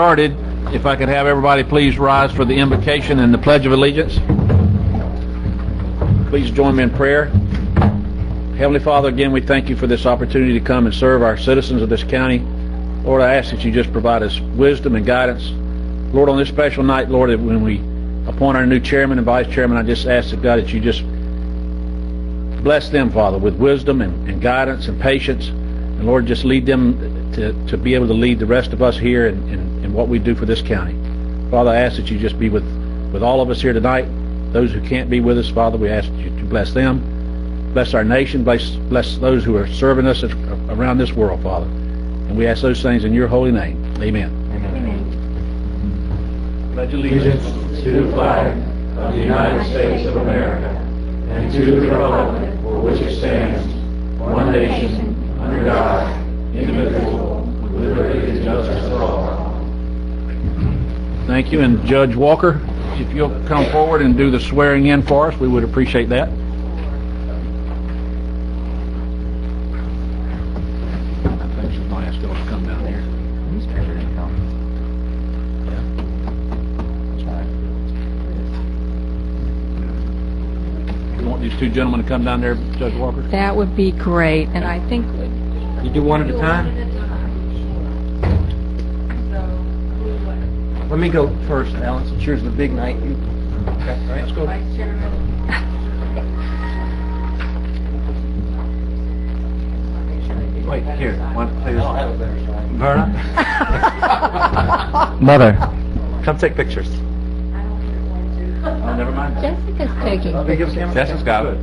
Started, if I could have everybody please rise for the invocation and the Pledge of Allegiance. Please join me in prayer. Heavenly Father, again, we thank you for this opportunity to come and serve our citizens of this county. Lord, I ask that you just provide us wisdom and guidance. Lord, on this special night, Lord, that when we appoint our new chairman and vice chairman, I just ask that God that you just bless them, Father, with wisdom and guidance and patience. And Lord, just lead them to be able to lead the rest of us here in what we do for this county. Father, I ask that you just be with all of us here tonight. Those who can't be with us, Father, we ask you to bless them. Bless our nation. Bless those who are serving us around this world, Father. And we ask those things in your holy name. Amen. Amen. Pledge allegiance to the flag of the United States of America and to the republic for which it stands, one nation, under God, indivisible, with liberty and justice for all. Thank you. And Judge Walker, if you'll come forward and do the swearing in for us, we would appreciate that. I think she's going to ask us to come down here. You want these two gentlemen to come down there, Judge Walker? That would be great, and I think You do one at a time? Let me go first, Alan, since yours the big night. Okay, all right, let's go. Wait, here. Verna? Mother, come take pictures. Oh, never mind. Jessica's taking pictures. Jessica's got it.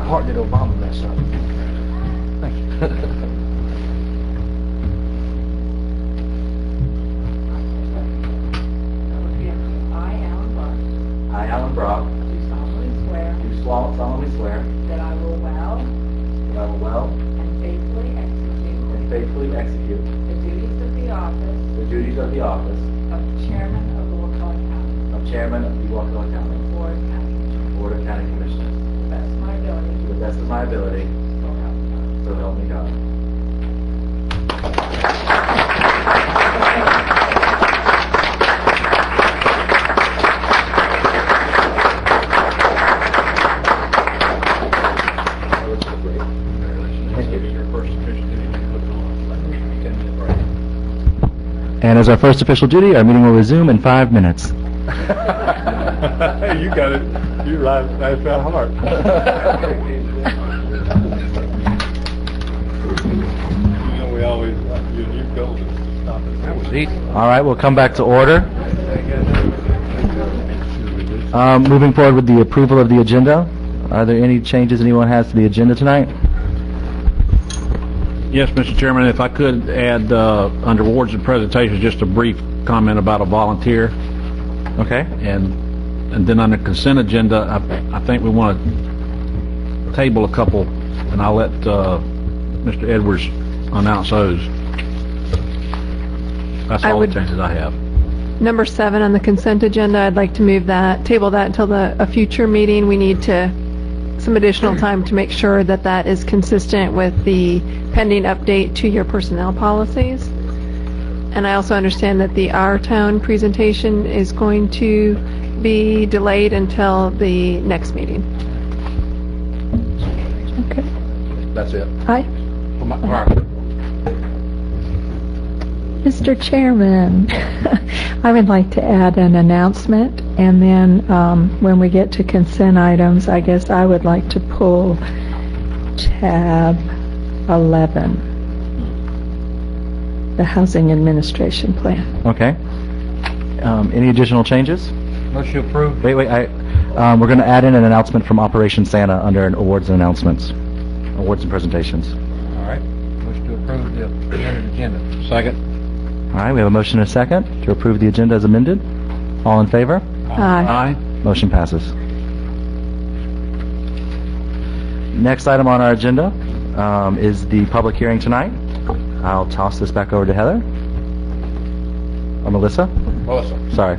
Part did Obama mess up? Thank you. I, Alan Brock, do solemnly swear that I will well and faithfully execute the duties of the office of chairman of the Wakulla County Board of County Commissioners to the best of my ability, so help me God. And as our first official duty, our meeting will resume in 5 minutes. You got it. You laughed that hard. We always you go to stop it. That was easy. All right, we'll come back to order. Moving forward with the approval of the agenda. Are there any changes anyone has to the agenda tonight? Yes, Mr. Chairman, if I could add under awards and presentations just a brief comment about a volunteer. Okay. And then on the consent agenda, I think we want to table a couple, and I'll let Mr. Edwards announce those. That's all the changes I have. Number 7 on the consent agenda, I'd like to table that until a future meeting. We need some additional time to make sure that that is consistent with the pending update to your personnel policies. And I also understand that the Our Town presentation is going to be delayed until the next meeting. Okay. That's it. Hi. Mr. Chairman, I would like to add an announcement, and then when we get to consent items, I guess I would like to pull tab 11, the Housing Administration Plan. Okay. Any additional changes? Motion approved. Wait, we're going to add in an announcement from Operation Santa under awards and announcements, awards and presentations. All right. Motion to approve the amended agenda. Second. All right, we have a motion and a second to approve the agenda as amended. All in favor? Aye. Motion passes. Next item on our agenda is the public hearing tonight. I'll toss this back over to Heather. Or Melissa? Melissa. Sorry.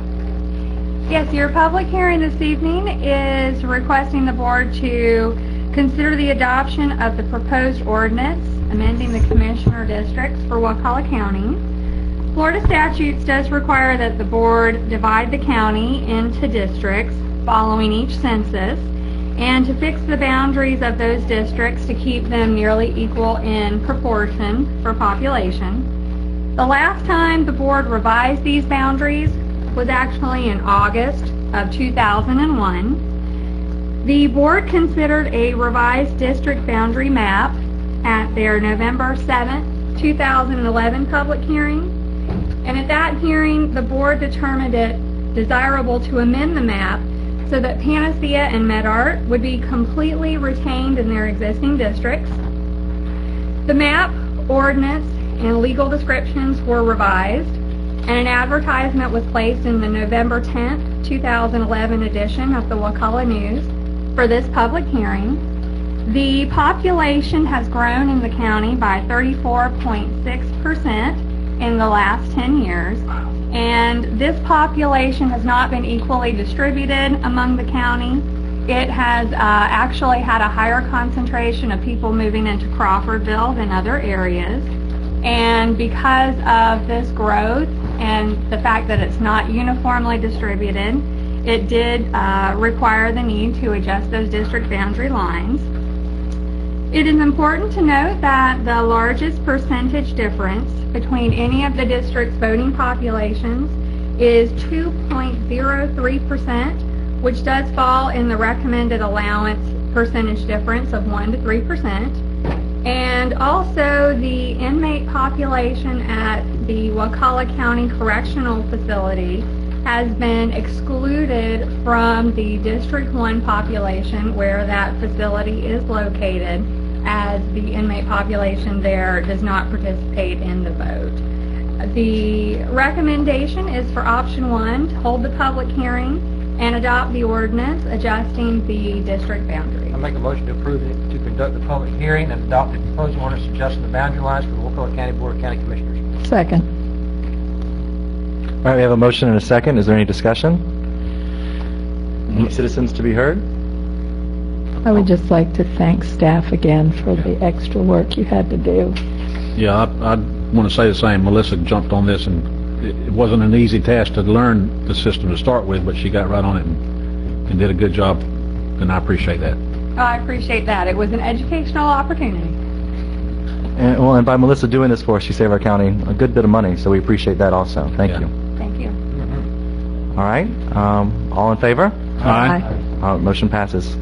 Yes, your public hearing this evening is requesting the board to consider the adoption of the proposed ordinance amending the commissioner districts for Wakulla County. Florida statutes does require that the board divide the county into districts following each census and to fix the boundaries of those districts to keep them nearly equal in proportion for population. The last time the board revised these boundaries was actually in August of 2001. The board considered a revised district boundary map at their November 7th, 2011 public hearing. And at that hearing, the board determined it desirable to amend the map so that Panacea and Medart would be completely retained in their existing districts. The map, ordinance, and legal descriptions were revised, and an advertisement was placed in the November 10th, 2011 edition of the Wakulla News for this public hearing. The population has grown in the county by 34.6% in the last 10 years, and this population has not been equally distributed among the county. It has actually had a higher concentration of people moving into Crawfordville than other areas. And because of this growth and the fact that it's not uniformly distributed, it did require the need to adjust those district boundary lines. It is important to note that the largest percentage difference between any of the district's voting populations is 2.03%, which does fall in the recommended allowance percentage difference of 1 to 3%. And also the inmate population at the Wakulla County Correctional Facility has been excluded from the District 1 population where that facility is located, as the inmate population there does not participate in the vote. The recommendation is for option 1 to hold the public hearing and adopt the ordinance adjusting the district boundary. I make a motion to approve it, to conduct the public hearing and adopt the proposed ordinance adjusting the boundary lines for the Wakulla County Board of County Commissioners. Second. All right, we have a motion and a second. Is there any discussion? Any citizens to be heard? I would just like to thank staff again for the extra work you had to do. Yeah, I want to say the same. Melissa jumped on this, and it wasn't an easy task to learn the system to start with, but she got right on it and did a good job, and I appreciate that. Oh, I appreciate that. It was an educational opportunity. And by Melissa doing this for us, she saved our county a good bit of money, so we appreciate that also. Thank you. Thank you. All right, all in favor? Aye. Motion passes.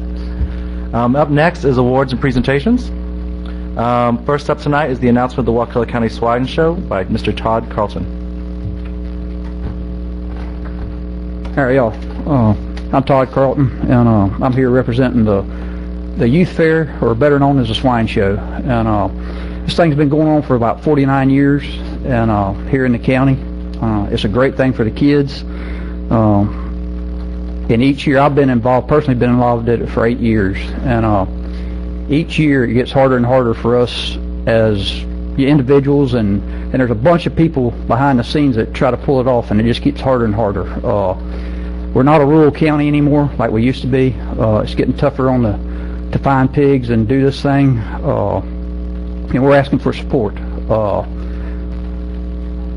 Up next is awards and presentations. First up tonight is the announcement of the Wakulla County Swine Show by Mr. Todd Carlton. All right, y'all. I'm Todd Carlton, and I'm here representing the youth fair, or better known as the Swine Show. And this thing's been going on for about 49 years, and here in the county, it's a great thing for the kids. And each year I've been involved, personally been involved in it for 8 years, and each year it gets harder and harder for us as individuals, and there's a bunch of people behind the scenes that try to pull it off, and it just keeps harder and harder. We're not a rural county anymore like we used to be. It's getting tougher to find pigs and do this thing, and we're asking for support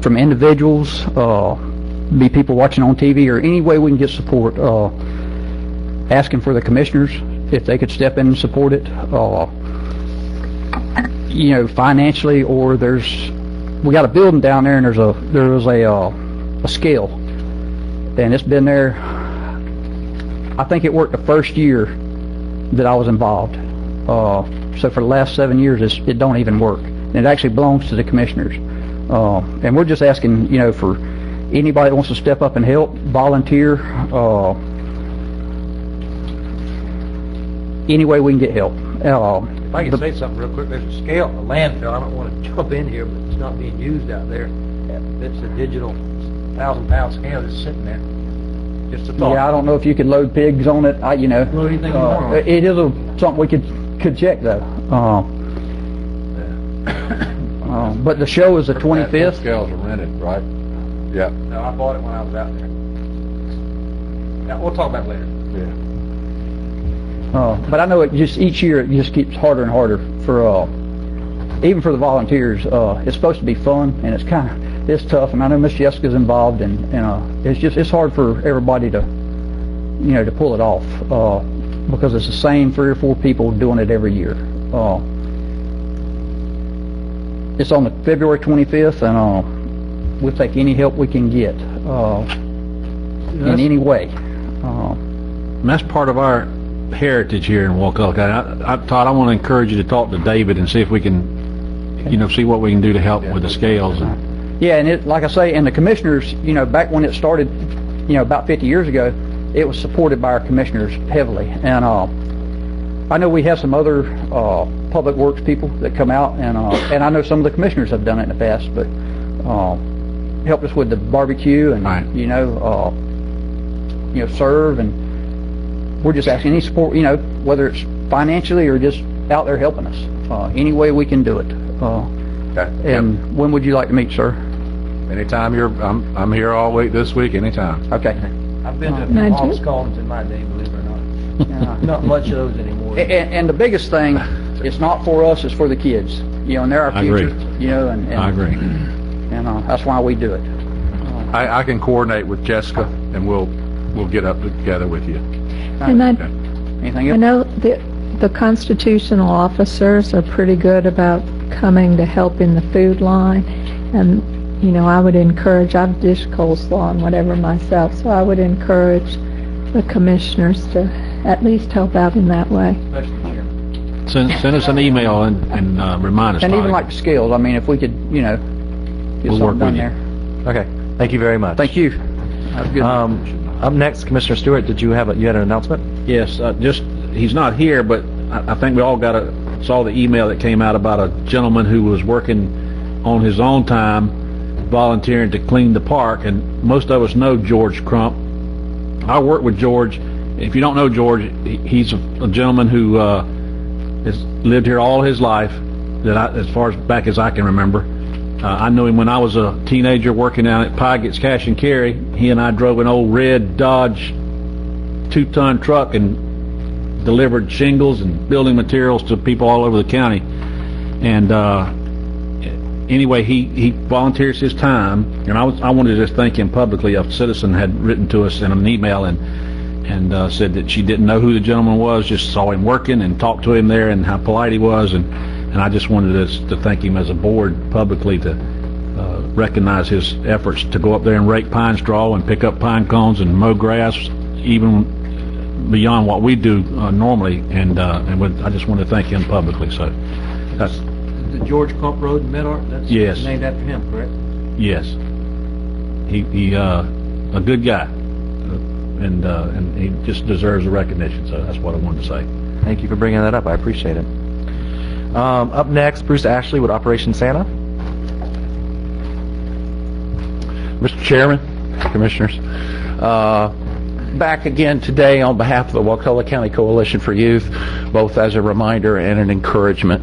from individuals, be people watching on TV, or any way we can get support. Asking for the commissioners if they could step in and support it, financially, or we got a building down there, and there was a scale, and it's been there. I think it worked the first year that I was involved. So for the last 7 years, it don't even work, and it actually belongs to the commissioners. And we're just asking, for anybody that wants to step up and help, volunteer, any way we can get help. If I can say something real quick, there's a scale in the landfill. I don't want to jump in here, but it's not being used out there. It's a digital 1,000-pound scale that's sitting there. Just a thought. Yeah, I don't know if you could load pigs on it. You know, Load anything you want on it. it is something we could check though. But the show is the 25th. Scales are rented, right? Yeah. No, I bought it when I was out there. Yeah, we'll talk about it later. Yeah. But I know it just each year it just keeps harder and harder for even for the volunteers. It's supposed to be fun, and it's tough. And I know Miss Jessica's involved, and it's hard for everybody to to pull it off because it's the same 3 or 4 people doing it every year. It's on the February 25th, and we'll take any help we can get in any way. And that's part of our heritage here in Wakulla County. Todd, I want to encourage you to talk to David and see if we can, see what we can do to help with the scales. Yeah, and like I say, and the commissioners, back when it started, about 50 years ago, it was supported by our commissioners heavily. And I know we have some other public works people that come out, and I know some of the commissioners have done it in the past, but helped us with the barbecue and right. Serve, and we're just asking any support, whether it's financially or just out there helping us, any way we can do it. And when would you like to meet, sir? Anytime I'm here all week this week, anytime. Okay. I've been to Mine Hall's too. Callings in my day, believe it or not. Not much of those anymore. And the biggest thing, it's not for us, it's for the kids. And they're our I agree. future. And I agree. And that's why we do it. I can coordinate with Jessica, and we'll get up together with you. And Anything I else? know the constitutional officers are pretty good about coming to help in the food line, and I would encourage, I've dished coleslaw and whatever myself, so I would encourage the commissioners to at least help out in that way. Especially the chairman. Send us an email and remind us. And even Todd. like the scales, if we could, get We'll something work done with you. there. Okay, thank you very much. Thank you. Have a good Up next, Commissioner Stewart, you had an announcement? Yes, he's not here, but I think we all saw the email that came out about a gentleman who was working on his own time, volunteering to clean the park, and most of us know George Crump. I work with George. If you don't know George, he's a gentleman who has lived here all his life, as far as back as I can remember. I knew him when I was a teenager working down at Pygate's Cash and Carry. He and I drove an old red Dodge 2-ton truck and delivered shingles and building materials to people all over the county. And anyway, he volunteers his time, and I wanted to just thank him publicly. A citizen had written to us in an email and said that she didn't know who the gentleman was, just saw him working and talked to him there and how polite he was, and I just wanted us to thank him as a board publicly to recognize his efforts to go up there and rake pine straw and pick up pine cones and mow grass, even beyond what we do normally, and I just want to thank him publicly. So that's The George Crump Road in Medart, that's Yes. named after him, correct? yes, he a good guy, and he just deserves the recognition. So that's what I wanted to say. Thank you for bringing that up. I appreciate it. Up next, Bruce Ashley with Operation Santa. Mr. Chairman, Commissioners, back again today on behalf of the Wakulla County Coalition for Youth, both as a reminder and an encouragement.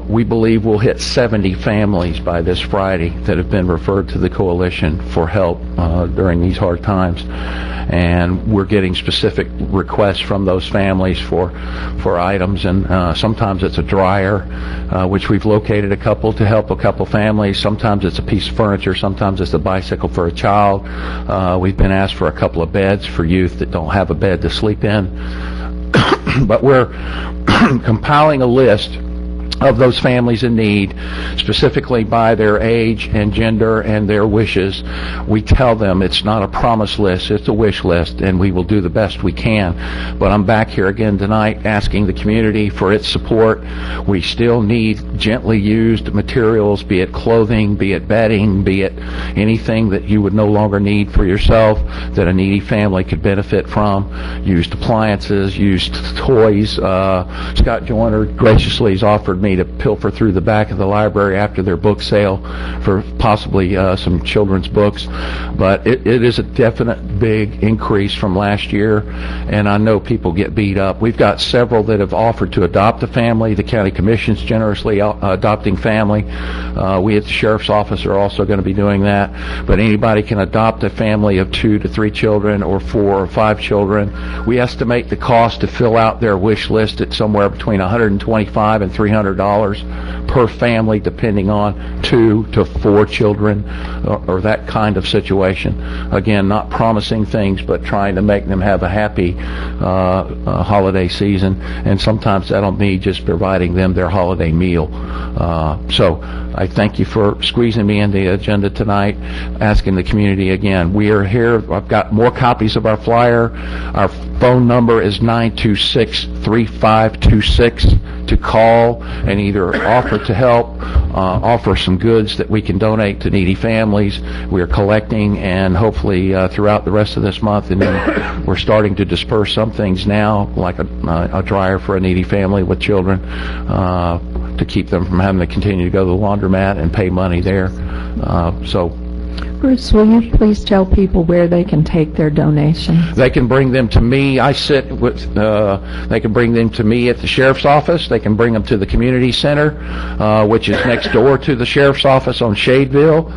We believe we'll hit 70 families by this Friday that have been referred to the coalition for help during these hard times. And we're getting specific requests from those families for items, and sometimes it's a dryer, which we've located a couple to help a couple families. Sometimes it's a piece of furniture. Sometimes it's a bicycle for a child. We've been asked for a couple of beds for youth that don't have a bed to sleep in. But we're compiling a list of those families in need, specifically by their age and gender and their wishes. We tell them it's not a promise list, it's a wish list, and we will do the best we can. But I'm back here again tonight asking the community for its support. We still need gently used materials, be it clothing, be it bedding, be it anything that you would no longer need for yourself that a needy family could benefit from. Used appliances, used toys. Scott Joyner graciously has offered me to pilfer through the back of the library after their book sale for possibly some children's books. But it is a definite big increase from last year, and I know people get beat up. We've got several that have offered to adopt a family. The county commission's generously adopting family. We at the sheriff's office are also going to be doing that. But anybody can adopt a family of 2 to 3 children or 4 or 5 children. We estimate the cost to fill out their wish list at somewhere between $125 and $300 per family, depending on 2 to 4 children or that kind of situation. Again, not promising things, but trying to make them have a happy holiday season, and sometimes that'll mean just providing them their holiday meal. So I thank you for squeezing me in the agenda tonight, asking the community again. We are here. I've got more copies of our flyer. Our phone number is 926-3526 to call and either offer to help, offer some goods that we can donate to needy families. We are collecting, and hopefully throughout the rest of this month, and then we're starting to disperse some things now, like a dryer for a needy family with children, to keep them from having to continue to go to the laundromat and pay money there. So Bruce, will you please tell people where they can take their donations? they can bring them to me. I sit with, they can bring them to me at the sheriff's office. They can bring them to the community center, which is next door to the sheriff's office on Shadeville,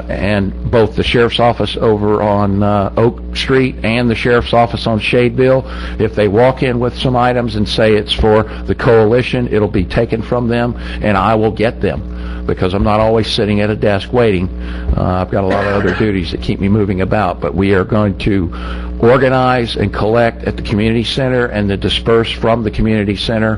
and both the sheriff's office over on Oak Street and the sheriff's office on Shadeville. If they walk in with some items and say it's for the coalition, it'll be taken from them, and I will get them, because I'm not always sitting at a desk waiting. I've got a lot of other duties that keep me moving about, but we are going to organize and collect at the community center and then disperse from the community center,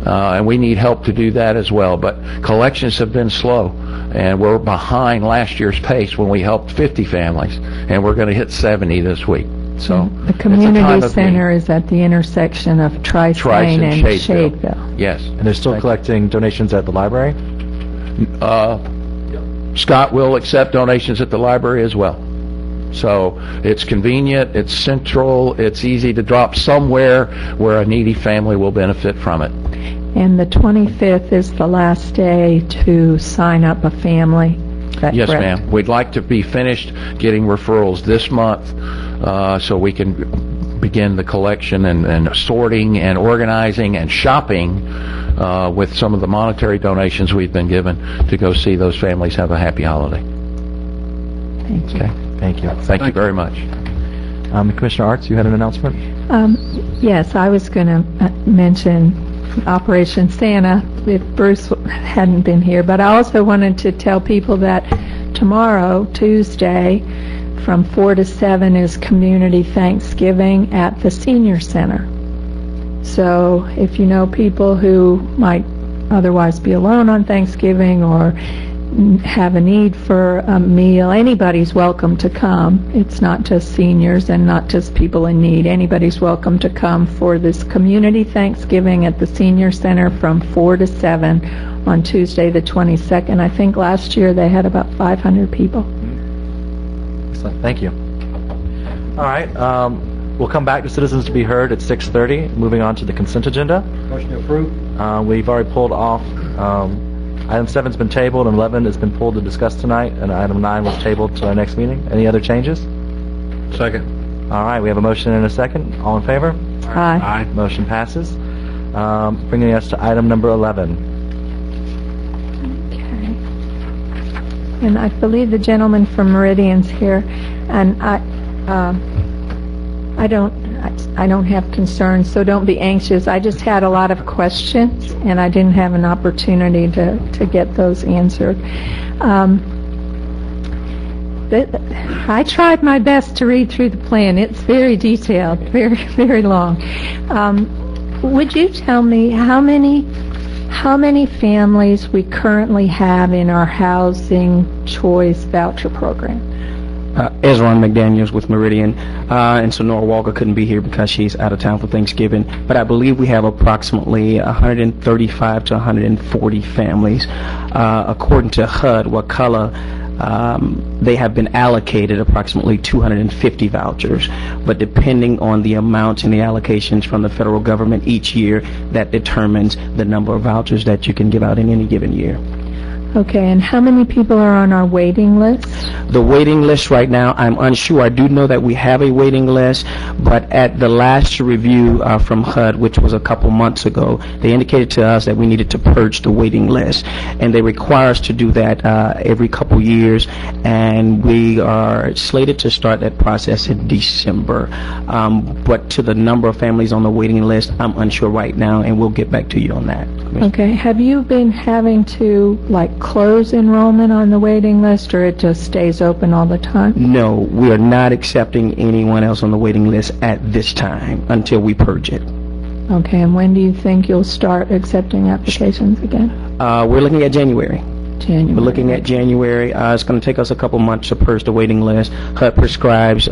and we need help to do that as well. But collections have been slow, and we're behind last year's pace when we helped 50 families, and we're going to hit 70 this week. So the community center is at the intersection of Trice Lane and Shadeville. Yes. And they're still collecting donations at the library? Scott will accept donations at the library as well. So it's convenient, it's central, it's easy to drop somewhere where a needy family will benefit from it. And the 25th is the last day to sign up a family. Yes, ma'am. We'd like to be finished getting referrals this month, so we can begin the collection and sorting and organizing and shopping with some of the monetary donations we've been given to go see those families have a happy holiday. Thank you. Okay. Thank you. Thank you very much. Commissioner Arts, you had an announcement? Yes, I was going to mention Operation Santa if Bruce hadn't been here, but I also wanted to tell people that tomorrow, Tuesday, from 4 to 7 is Community Thanksgiving at the Senior Center. So if you know people who might otherwise be alone on Thanksgiving or have a need for a meal, anybody's welcome to come. It's not just seniors and not just people in need. Anybody's welcome to come for this Community Thanksgiving at the Senior Center from 4 to 7 on Tuesday the 22nd. I think last year they had about 500 people. Excellent. Thank you. All right. We'll come back to citizens to be heard at 6:30. Moving on to the consent agenda. Motion to approve. We've already pulled off. Item 7's been tabled, and 11 has been pulled to discuss tonight, and item 9 was tabled to our next meeting. Any other changes? Second. All right. We have a motion and a second. All in favor? Aye. Motion passes. Bringing us to item number 11. Okay. And I believe the gentleman from Meridian's here, and I don't have concerns, so don't be anxious. I just had a lot of questions, and I didn't have an opportunity to get those answered. I tried my best to read through the plan. It's very detailed, very, very long. Would you tell me how many how many families we currently have in our housing choice voucher program? Ezron McDaniels with Meridian, and so Nora Walker couldn't be here because she's out of town for Thanksgiving, but I believe we have approximately 135 to 140 families. According to HUD, Wakulla, they have been allocated approximately 250 vouchers, but depending on the amounts and the allocations from the federal government each year, that determines the number of vouchers that you can give out in any given year. Okay, and how many people are on our waiting list? The waiting list right now, I'm unsure. I do know that we have a waiting list, but at the last review from HUD, which was a couple months ago, they indicated to us that we needed to purge the waiting list, and they require us to do that every couple years, and we are slated to start that process in December. But to the number of families on the waiting list, I'm unsure right now, and we'll get back to you on that. Okay, have you been having to, close enrollment on the waiting list, or it just stays open all the time? No, we are not accepting anyone else on the waiting list at this time until we purge it. Okay, and when do you think you'll start accepting applications again? We're looking at January. January. We're looking at January. It's going to take us a couple months to purge the waiting list. HUD prescribes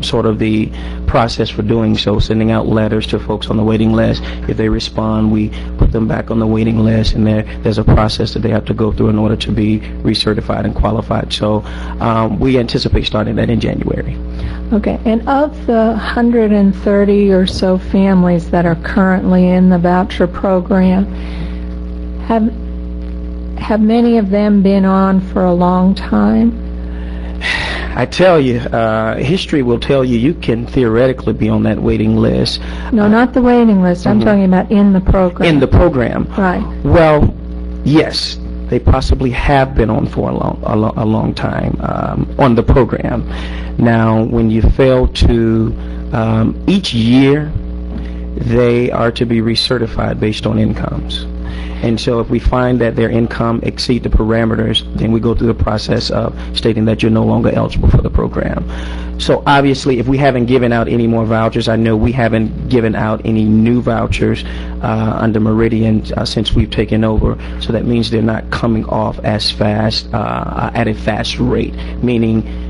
sort of the process for doing so, sending out letters to folks on the waiting list. If they respond, we put them back on the waiting list, and there's a process that they have to go through in order to be recertified and qualified. So we anticipate starting that in January. Okay, and of the 130 or so families that are currently in the voucher program, have many of them been on for a long time? I tell you, history will tell you you can theoretically be on that waiting list. No, not the waiting list. I'm talking about in the program. In the program. Right. Well, yes, they possibly have been on for a long time on the program. Now, when you fail to, each year, they are to be recertified based on incomes. And so if we find that their income exceed the parameters, then we go through the process of stating that you're no longer eligible for the program. So obviously, if we haven't given out any more vouchers, I know we haven't given out any new vouchers under Meridian since we've taken over. So that means they're not coming off as fast, at a fast rate, meaning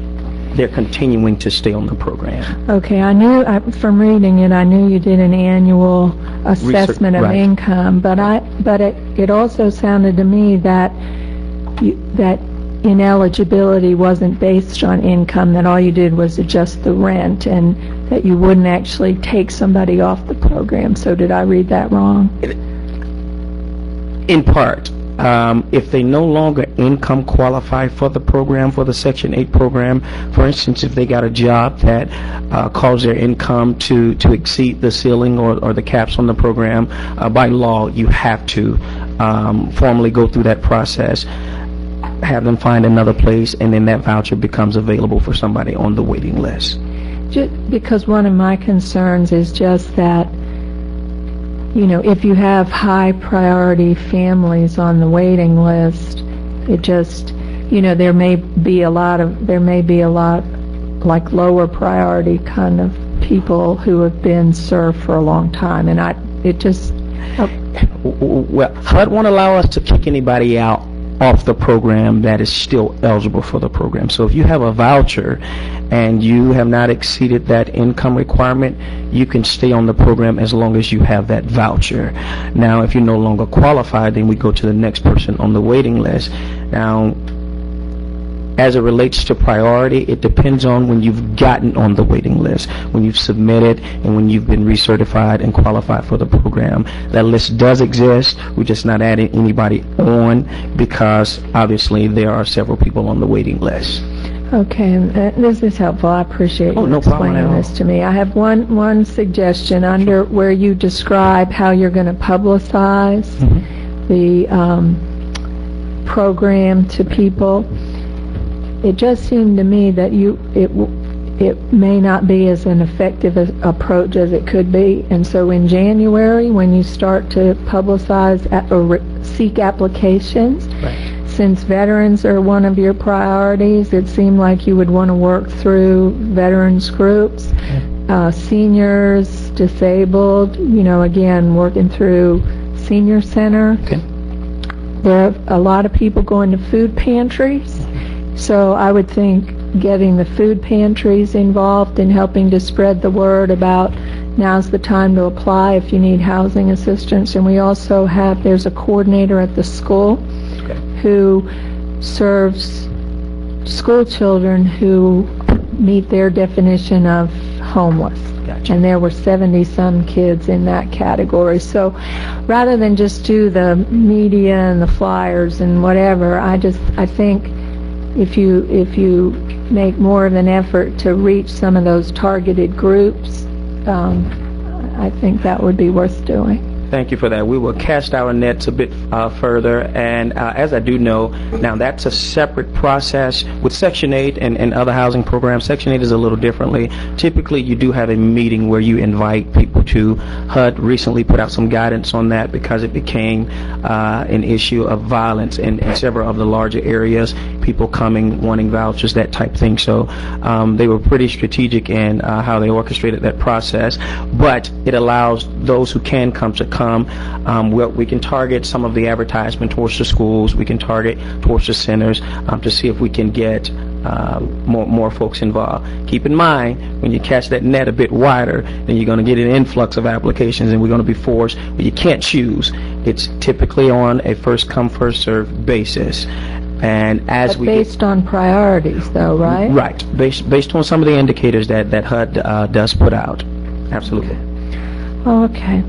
they're continuing to stay on the program. Okay, I knew from reading it, I knew you did an annual assessment of income, but it also sounded to me that that ineligibility wasn't based on income, that all you did was adjust the rent, and that you wouldn't actually take somebody off the program. So did I read that wrong? In part. If they no longer income qualify for the program, for the Section 8 program, for instance, if they got a job that caused their income to exceed the ceiling or the caps on the program, by law, you have to formally go through that process, have them find another place, and then that voucher becomes available for somebody on the waiting list. Just because one of my concerns is just that, you know, if you have high priority families on the waiting list, it just, you know, there may be a lot like lower priority kind of people who have been served for a long time, and well, HUD won't allow us to kick anybody out off the program that is still eligible for the program. So if you have a voucher and you have not exceeded that income requirement, you can stay on the program as long as you have that voucher. Now, if you're no longer qualified, then we go to the next person on the waiting list. Now, as it relates to priority, it depends on when you've gotten on the waiting list, when you've submitted, and when you've been recertified and qualified for the program. That list does exist. We're just not adding anybody on because, obviously, there are several people on the waiting list. Okay, this is helpful. I appreciate you explaining this to me. I have one suggestion under where you describe how you're going to publicize the program to people. It just seemed to me that it may not be as an effective approach as it could be, and so in January, when you start to publicize or seek applications, since veterans are one of your priorities, it seemed like you would want to work through veterans groups, seniors, disabled, you know, again, working through senior center. there are a lot of people going to food pantries, so I would think getting the food pantries involved in helping to spread the word about now's the time to apply if you need housing assistance. And we also have, there's a coordinator at the school who serves school children who meet their definition of homeless. Gotcha. And there were 70-some kids in that category. So rather than just do the media and the flyers and whatever, I think if you make more of an effort to reach some of those targeted groups, I think that would be worth doing. Thank you for that. We will cast our nets a bit further, and as I do know, now that's a separate process with Section 8 and other housing programs. Section 8 is a little differently. Typically, you do have a meeting where you invite people to. HUD recently put out some guidance on that because it became an issue of violence in several of the larger areas, people coming, wanting vouchers, that type thing. So they were pretty strategic in how they orchestrated that process, but it allows those who can come to come. We can target some of the advertisement towards the schools. We can target towards the centers to see if we can get more folks involved. Keep in mind, when you cast that net a bit wider, then you're going to get an influx of applications, and we're going to be forced, but you can't choose. It's typically on a first-come, first-served basis. And as but based on priorities, though, right? Right. Based on some of the indicators that HUD does put out. Absolutely. Okay.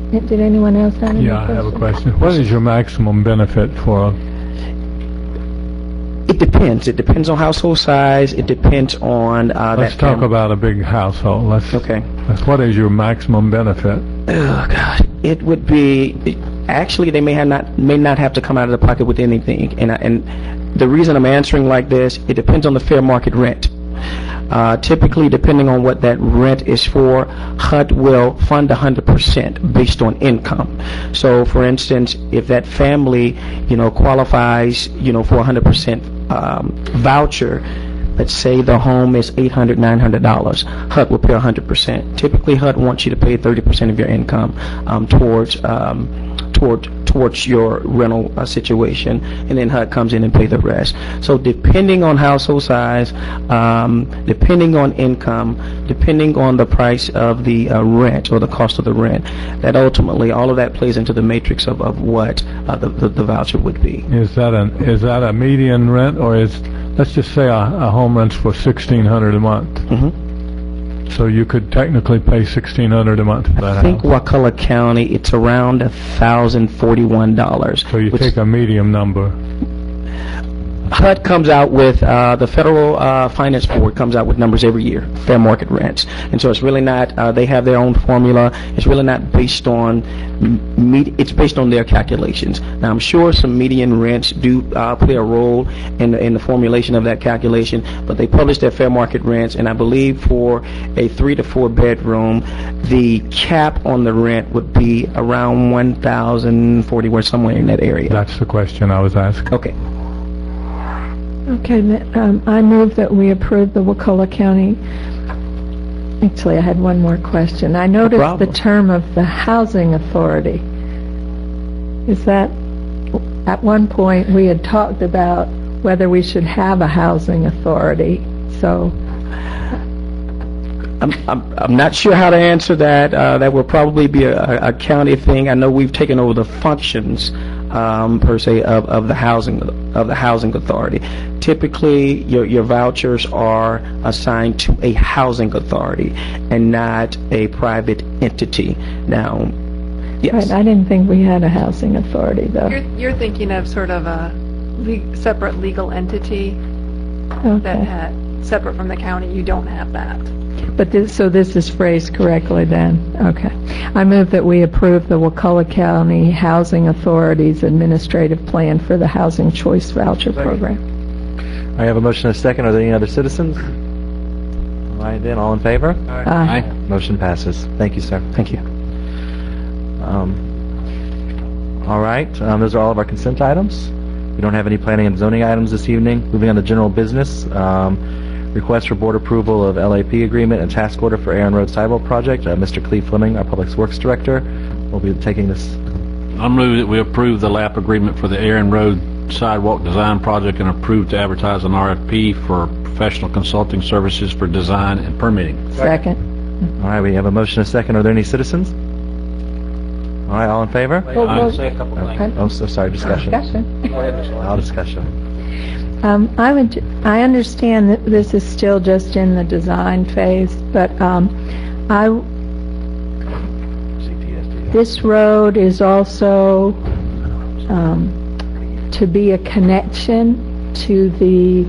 Did anyone else have any Yeah, I have a question. What is your maximum benefit for? It depends. It depends on household size. It depends on Let's talk about a big household. What is your maximum benefit? Oh God, it would be. Actually, they may not have to come out of the pocket with anything. And the reason I'm answering like this, it depends on the fair market rent. Typically, depending on what that rent is for, HUD will fund 100% based on income. So, for instance, if that family, qualifies, for 100% voucher, let's say the home is $800, $900, HUD will pay 100%. Typically, HUD wants you to pay 30% of your income towards your rental situation, and then HUD comes in and pay the rest. So depending on household size, depending on income, depending on the price of the rent or the cost of the rent, that ultimately all of that plays into the matrix of what the voucher would be. Is that a median rent, or let's just say a home rent's for $1,600 a month? Mm-hmm. So you could technically pay $1,600 a month for that I think Wakulla County, it's around $1,041. So you take a medium number. HUD comes out with, the Federal Finance Board comes out with numbers every year, fair market rents. And so it's really not, they have their own formula. It's really not based on, it's based on their calculations. Now, I'm sure some median rents do play a role in the formulation of that calculation, but they publish their fair market rents, and I believe for a 3 to 4 bedroom, the cap on the rent would be around $1,040, somewhere in that area. That's the question I was asking. Okay. Okay, I move that we approve the Wakulla County. Actually, I had one more question. I noticed the term of the housing authority. Is that, at one point, we had talked about whether we should have a housing authority, so... I'm not sure how to answer that. That will probably be a county thing. I know we've taken over the functions, per se, of the housing authority. Typically, your vouchers are assigned to a housing authority and not a private entity. Now, yes. Right, I didn't think we had a housing authority, though. You're thinking of sort of a separate legal entity that had separate from the county. You don't have that. But this is phrased correctly then. Okay. I move that we approve the Wakulla County Housing Authority's administrative plan for the Housing Choice Voucher Program. I have a motion and a second. Are there any other citizens? All right, then, all in favor? Aye. Motion passes. Thank you, sir. Thank you. All right, those are all of our consent items. We don't have any planning and zoning items this evening. Moving on to general business. Request for board approval of LAP agreement and task order for Aaron Road Sidewalk Project. Mr. Cleve Fleming, our Public Works Director, will be taking this I'll move that we approve the LAP agreement for the Aaron Road Sidewalk Design Project and approve to advertise an RFP for professional consulting services for design and permitting. Second. All right, we have a motion and a second. Are there any citizens? All right, all in favor? Well, I'll say a couple things. Okay. Oh, so sorry, discussion. Discussion. Go ahead, Ms. Lawrence. All discussion. I understand that this is still just in the design phase, but this road is also to be a connection to the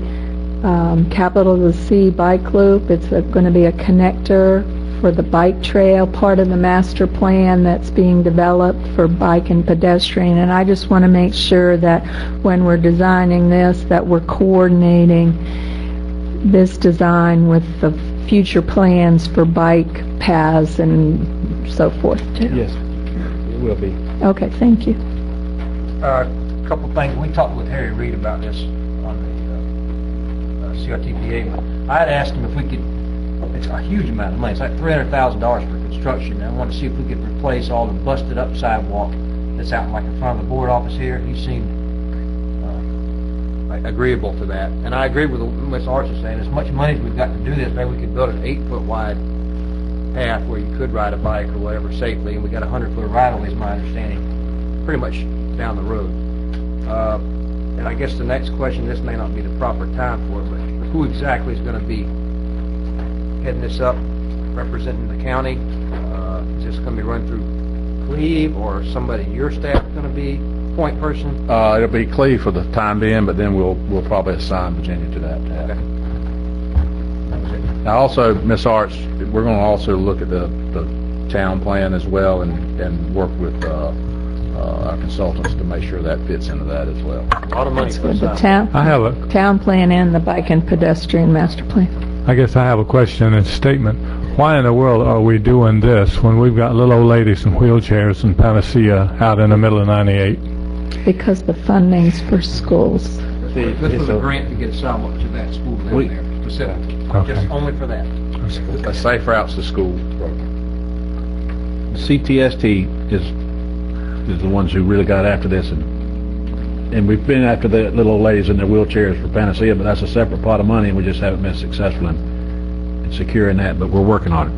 capital of the C bike loop. It's going to be a connector for the bike trail, part of the master plan that's being developed for bike and pedestrian. And I just want to make sure that when we're designing this, that we're coordinating this design with the future plans for bike paths and so forth too. Yes, it will be. Okay, thank you. A couple things. We talked with Harry Reid about this on the CRTPA. I had asked him if we could, it's a huge amount of money. It's like $300,000 for construction. And I wanted to see if we could replace all the busted up sidewalk that's out like in front of the board office here. He seemed agreeable to that. And I agree with what Ms. Arch is saying. As much money as we've got to do this, maybe we could build an 8-foot wide path where you could ride a bike or whatever safely. And we got 100-foot right-of-way, is my understanding, pretty much down the road. And I guess the next question, this may not be the proper time for it, but who exactly is going to be heading this up, representing the county? Is this going to be run through Cleve, or somebody your staff going to be point person? It'll be Cleve for the time being, but then we'll probably assign Virginia to that. Okay. Now also, Ms. Arch, we're going to also look at the town plan as well and work with our consultants to make sure that fits into that as well. A lot of money That's for good. The a town, I have a, town plan and the bike and pedestrian master plan. I guess I have a question and statement. Why in the world are we doing this when we've got little old ladies in wheelchairs in Panacea out in the middle of 98? Because the funding's for schools. This was a grant to get a sidewalk to that school down there, specifically. Okay. Just only for that. A safe routes to school. CTST is the ones who really got after this, and we've been after the little old ladies in their wheelchairs for Panacea, but that's a separate pot of money, and we just haven't been successful in securing that, but we're working on it.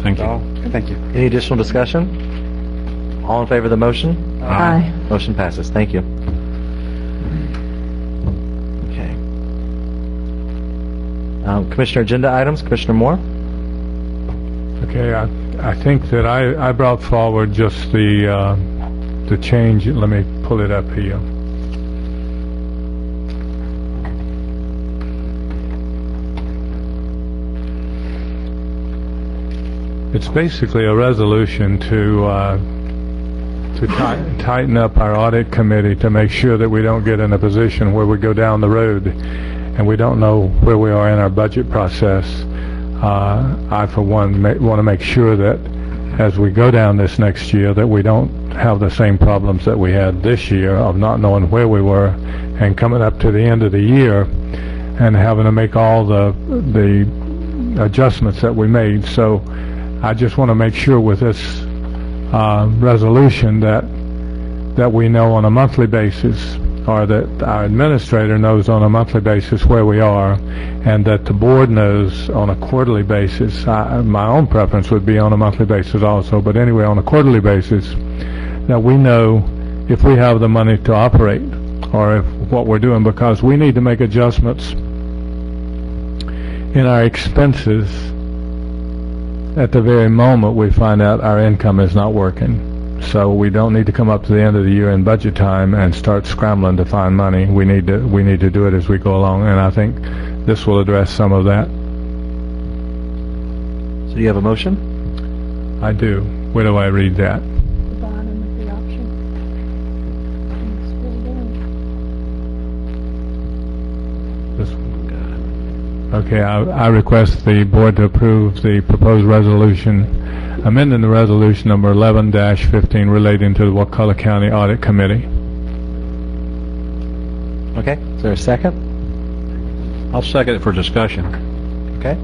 Thank you. Thank you. Any additional discussion? All in favor of the motion? Aye. Motion passes. Thank you. Okay. Commissioner agenda items. Commissioner Moore? Okay, I think that I brought forward just the change. Let me pull it up here. It's basically a resolution to tighten up our audit committee to make sure that we don't get in a position where we go down the road and we don't know where we are in our budget process. I, for one, want to make sure that as we go down this next year that we don't have the same problems that we had this year of not knowing where we were and coming up to the end of the year and having to make all the adjustments that we made. So I just want to make sure with this resolution that we know on a monthly basis, or that our administrator knows on a monthly basis where we are, and that the board knows on a quarterly basis. My own preference would be on a monthly basis also, but anyway, on a quarterly basis, that we know if we have the money to operate or if what we're doing, because we need to make adjustments in our expenses at the very moment we find out our income is not working. So we don't need to come up to the end of the year in budget time and start scrambling to find money. We need to do it as we go along, and I think this will address some of that. So do you have a motion? I do. Where do I read that? The bottom of the option. This one. Okay, I request the board to approve the proposed resolution, amending the resolution number 11-15 relating to the Wakulla County Audit Committee. Okay. Is there a second? I'll second it for discussion. Okay.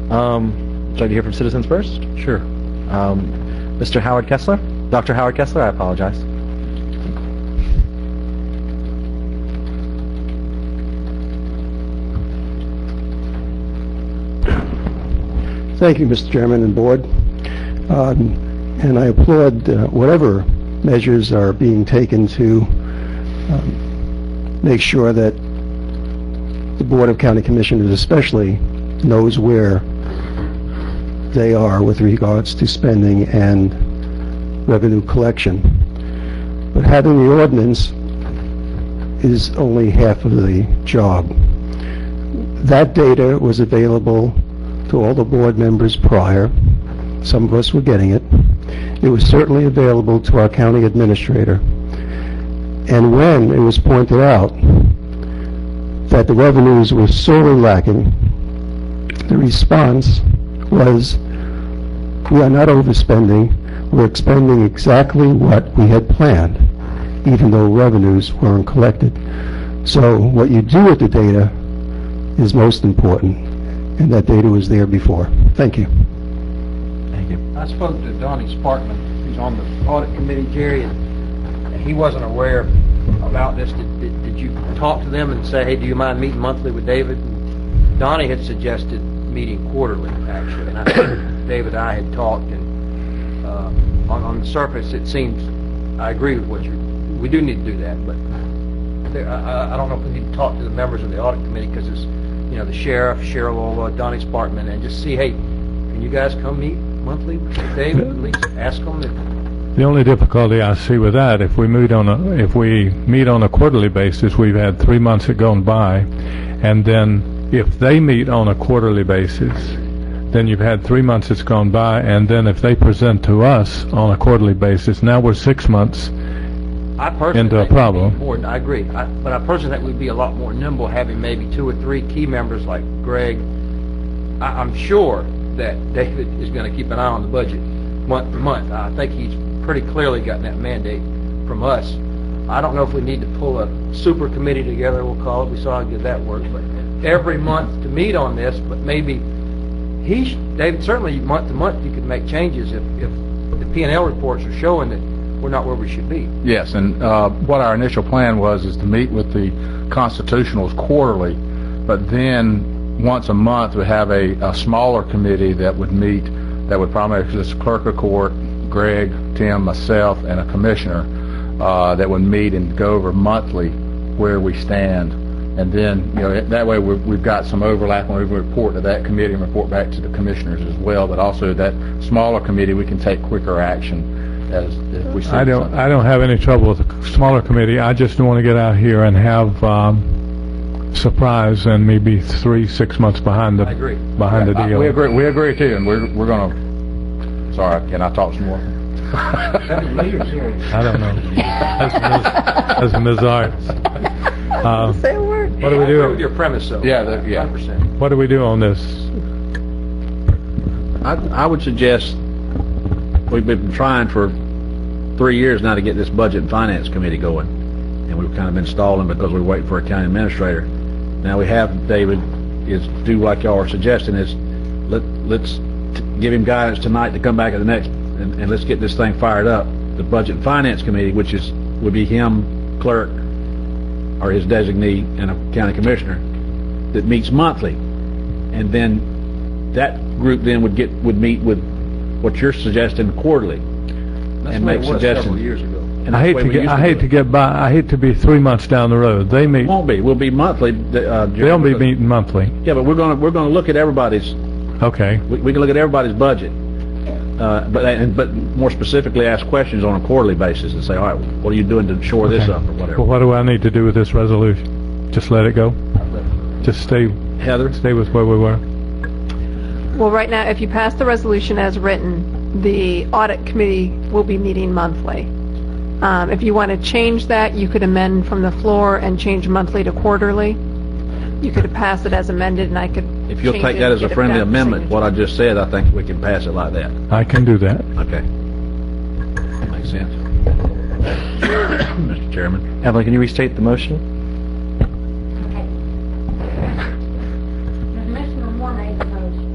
Would you like to hear from citizens first? Sure. Mr. Howard Kessler? Dr. Howard Kessler, I apologize. Thank you, Mr. Chairman and Board. And I applaud whatever measures are being taken to make sure that the Board of County Commissioners especially knows where they are with regards to spending and revenue collection. But having the ordinance is only half of the job. That data was available to all the board members prior. Some of us were getting it. It was certainly available to our county administrator. And when it was pointed out that the revenues were sorely lacking, the response was, we are not overspending, we're expending exactly what we had planned, even though revenues weren't collected. So what you do with the data is most important, and that data was there before. Thank you. Thank you. I spoke to Donnie Sparkman, who's on the audit committee, Jerry, and he wasn't aware about this. Did you talk to them and say, hey, do you mind meeting monthly with David? And Donnie had suggested meeting quarterly, actually, and I think David and I had talked, and on the surface it seems, I agree with what we do need to do that, but I don't know if we need to talk to the members of the audit committee, because it's, you know, the sheriff, Cheryl, Donnie Sparkman, and just see, hey, can you guys come meet monthly with David, at least ask them if... The only difficulty I see with that, if we meet on a quarterly basis, we've had 3 months that gone by, and then if they meet on a quarterly basis, then you've had 3 months that's gone by, and then if they present to us on a quarterly basis, now we're 6 months into a problem. I agree, but I personally think we'd be a lot more nimble having maybe 2 or 3 key members like Greg. I'm sure that David is going to keep an eye on the budget month to month. I think he's pretty clearly gotten that mandate from us. I don't know if we need to pull a super committee together, we'll call it. We saw how good that worked, but every month to meet on this, but maybe David, certainly month to month you could make changes if the P&L reports are showing that we're not where we should be. Yes, and what our initial plan was is to meet with the constitutionals quarterly, but then once a month we have a smaller committee that would meet, that would primarily consist of clerk of court, Greg, Tim, myself, and a commissioner that would meet and go over monthly where we stand. And then, you know, that way we've got some overlap when we report to that committee and report back to the commissioners as well. But also that smaller committee, we can take quicker action as if we see something. I don't have any trouble with the smaller committee. I just don't want to get out here and have surprise and maybe 6 months behind the deal. We agree too, and we're going to. Sorry, can I talk some more? I don't know. That's Ms. Arts. Say a word. What do we do? With your premise, though. Yeah, 100%. What do we do on this? I would suggest, we've been trying for 3 years now to get this budget and finance committee going, and we've kind of been stalling because we're waiting for a county administrator. Now we have David is do like y'all are suggesting is let's give him guidance tonight to come back at the next, and let's get this thing fired up. The budget and finance committee, which would be him, clerk, or his designee, and a county commissioner, that meets monthly, and then that group then would meet with what you're suggesting quarterly, and make suggestions. Several years ago. And I hate to be 3 months down the road. They meet. Won't be. We'll be monthly. They'll be meeting monthly. Yeah, but we're gonna look at everybody's. Okay. We can look at everybody's budget, but more specifically ask questions on a quarterly basis and say, all right, what are you doing to shore this up or whatever? Well, what do I need to do with this resolution? Just let it go? Just stay with where we were? Well, right now, if you pass the resolution as written, the audit committee will be meeting monthly. If you want to change that, you could amend from the floor and change monthly to quarterly. You could pass it as amended, and I could If you'll take that as a friendly amendment, what I just said, I think we can pass it like that. I can do that. Okay. That makes sense. Mr. Chairman. Evelyn, can you restate the motion? Okay. Commissioner Moore made the motion.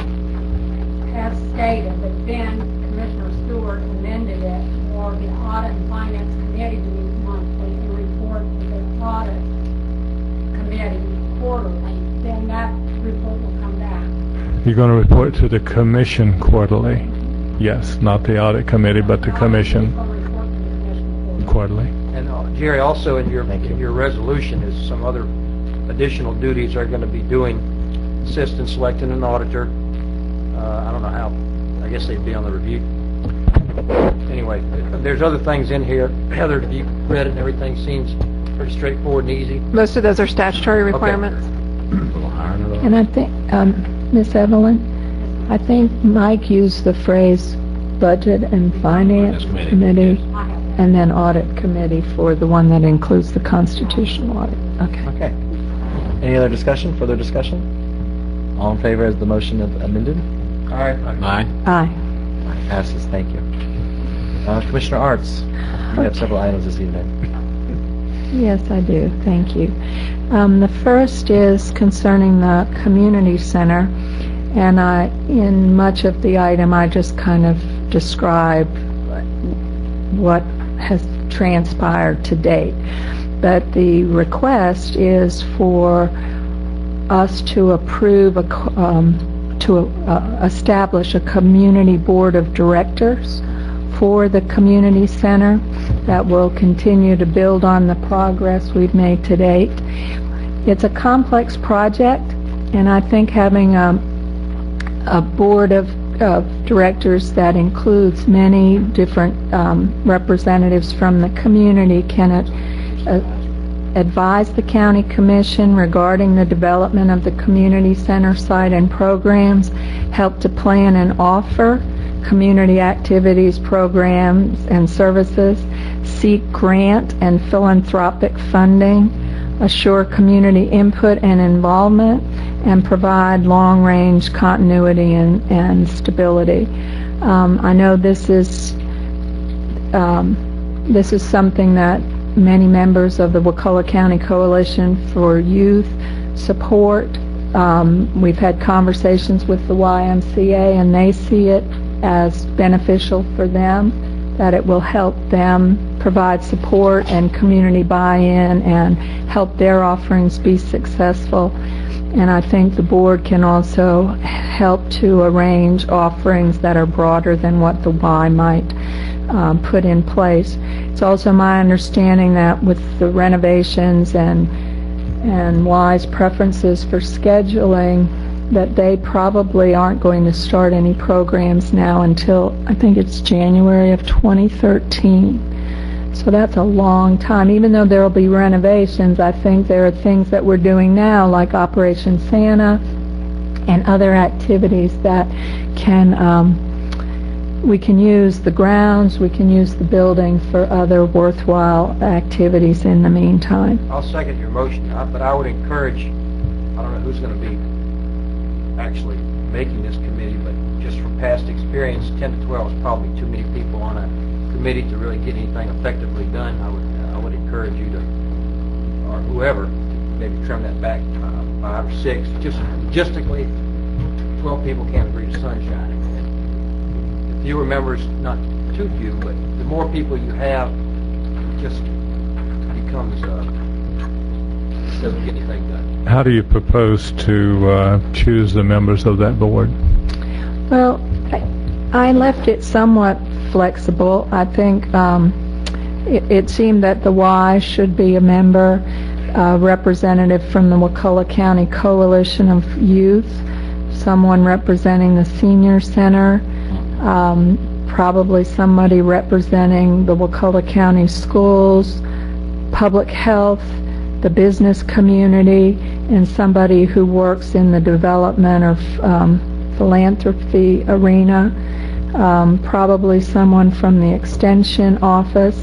as stated, but then Commissioner Stewart amended it for the Audit and Finance Committee to meet monthly and report to the Audit Committee quarterly. Then that report will come back. You're going to report to the commission quarterly? Yes, not the audit committee, but the commission quarterly. And Jerry, also in your resolution is some other additional duties are going to be doing, assist in selecting an auditor. I don't know how, I guess they'd be on the review. Anyway, there's other things in here. Heather, you read it and everything seems pretty straightforward and easy. Most of those are statutory requirements. And I think, Miss Evelyn, I think Mike used the phrase Budget and Finance Committee and then Audit Committee for the one that includes the constitutional audit. Okay. Okay. Any other discussion, further discussion? All in favor as the motion of amended? All right. Aye. Aye. Passes, thank you. Commissioner Arts, you have several items this evening. Yes, I do. Thank you. The first is concerning the community center, and in much of the item, I just kind of described what has transpired to date. But the request is for us to approve establish a community board of directors for the community center that will continue to build on the progress we've made to date. It's a complex project, and I think having a board of directors that includes many different representatives from the community can advise the county commission regarding the development of the community center site and programs, help to plan and offer community activities, programs, and services, seek grant and philanthropic funding, assure community input and involvement, and provide long-range continuity and stability. I know this is something that many members of the Wakulla County Coalition for Youth support. We've had conversations with the YMCA, and they see it as beneficial for them, that it will help them provide support and community buy-in and help their offerings be successful. And I think the board can also help to arrange offerings that are broader than what the Y might put in place. It's also my understanding that with the renovations and Y's preferences for scheduling, that they probably aren't going to start any programs now until, I think it's January of 2013. So that's a long time. Even though there will be renovations, I think there are things that we're doing now, like Operation Santa and other activities that we can use the grounds, we can use the building for other worthwhile activities in the meantime. I'll second your motion, but I would encourage, I don't know who's going to be actually making this committee, but just from past experience, 10 to 12 is probably too many people on a committee to really get anything effectively done. I would encourage you to, or whoever, maybe trim that back 5 or 6. Just logistically, 12 people can't breathe sunshine. And fewer members, not too few, but the more people you have, it just becomes doesn't get anything done. How do you propose to choose the members of that board? Well, I left it somewhat flexible. I think it seemed that the Y should be a member, representative from the Wakulla County Coalition of Youth, someone representing the Senior Center, probably somebody representing the Wakulla County Schools, Public Health, the business community, and somebody who works in the development or philanthropy arena, probably someone from the extension office,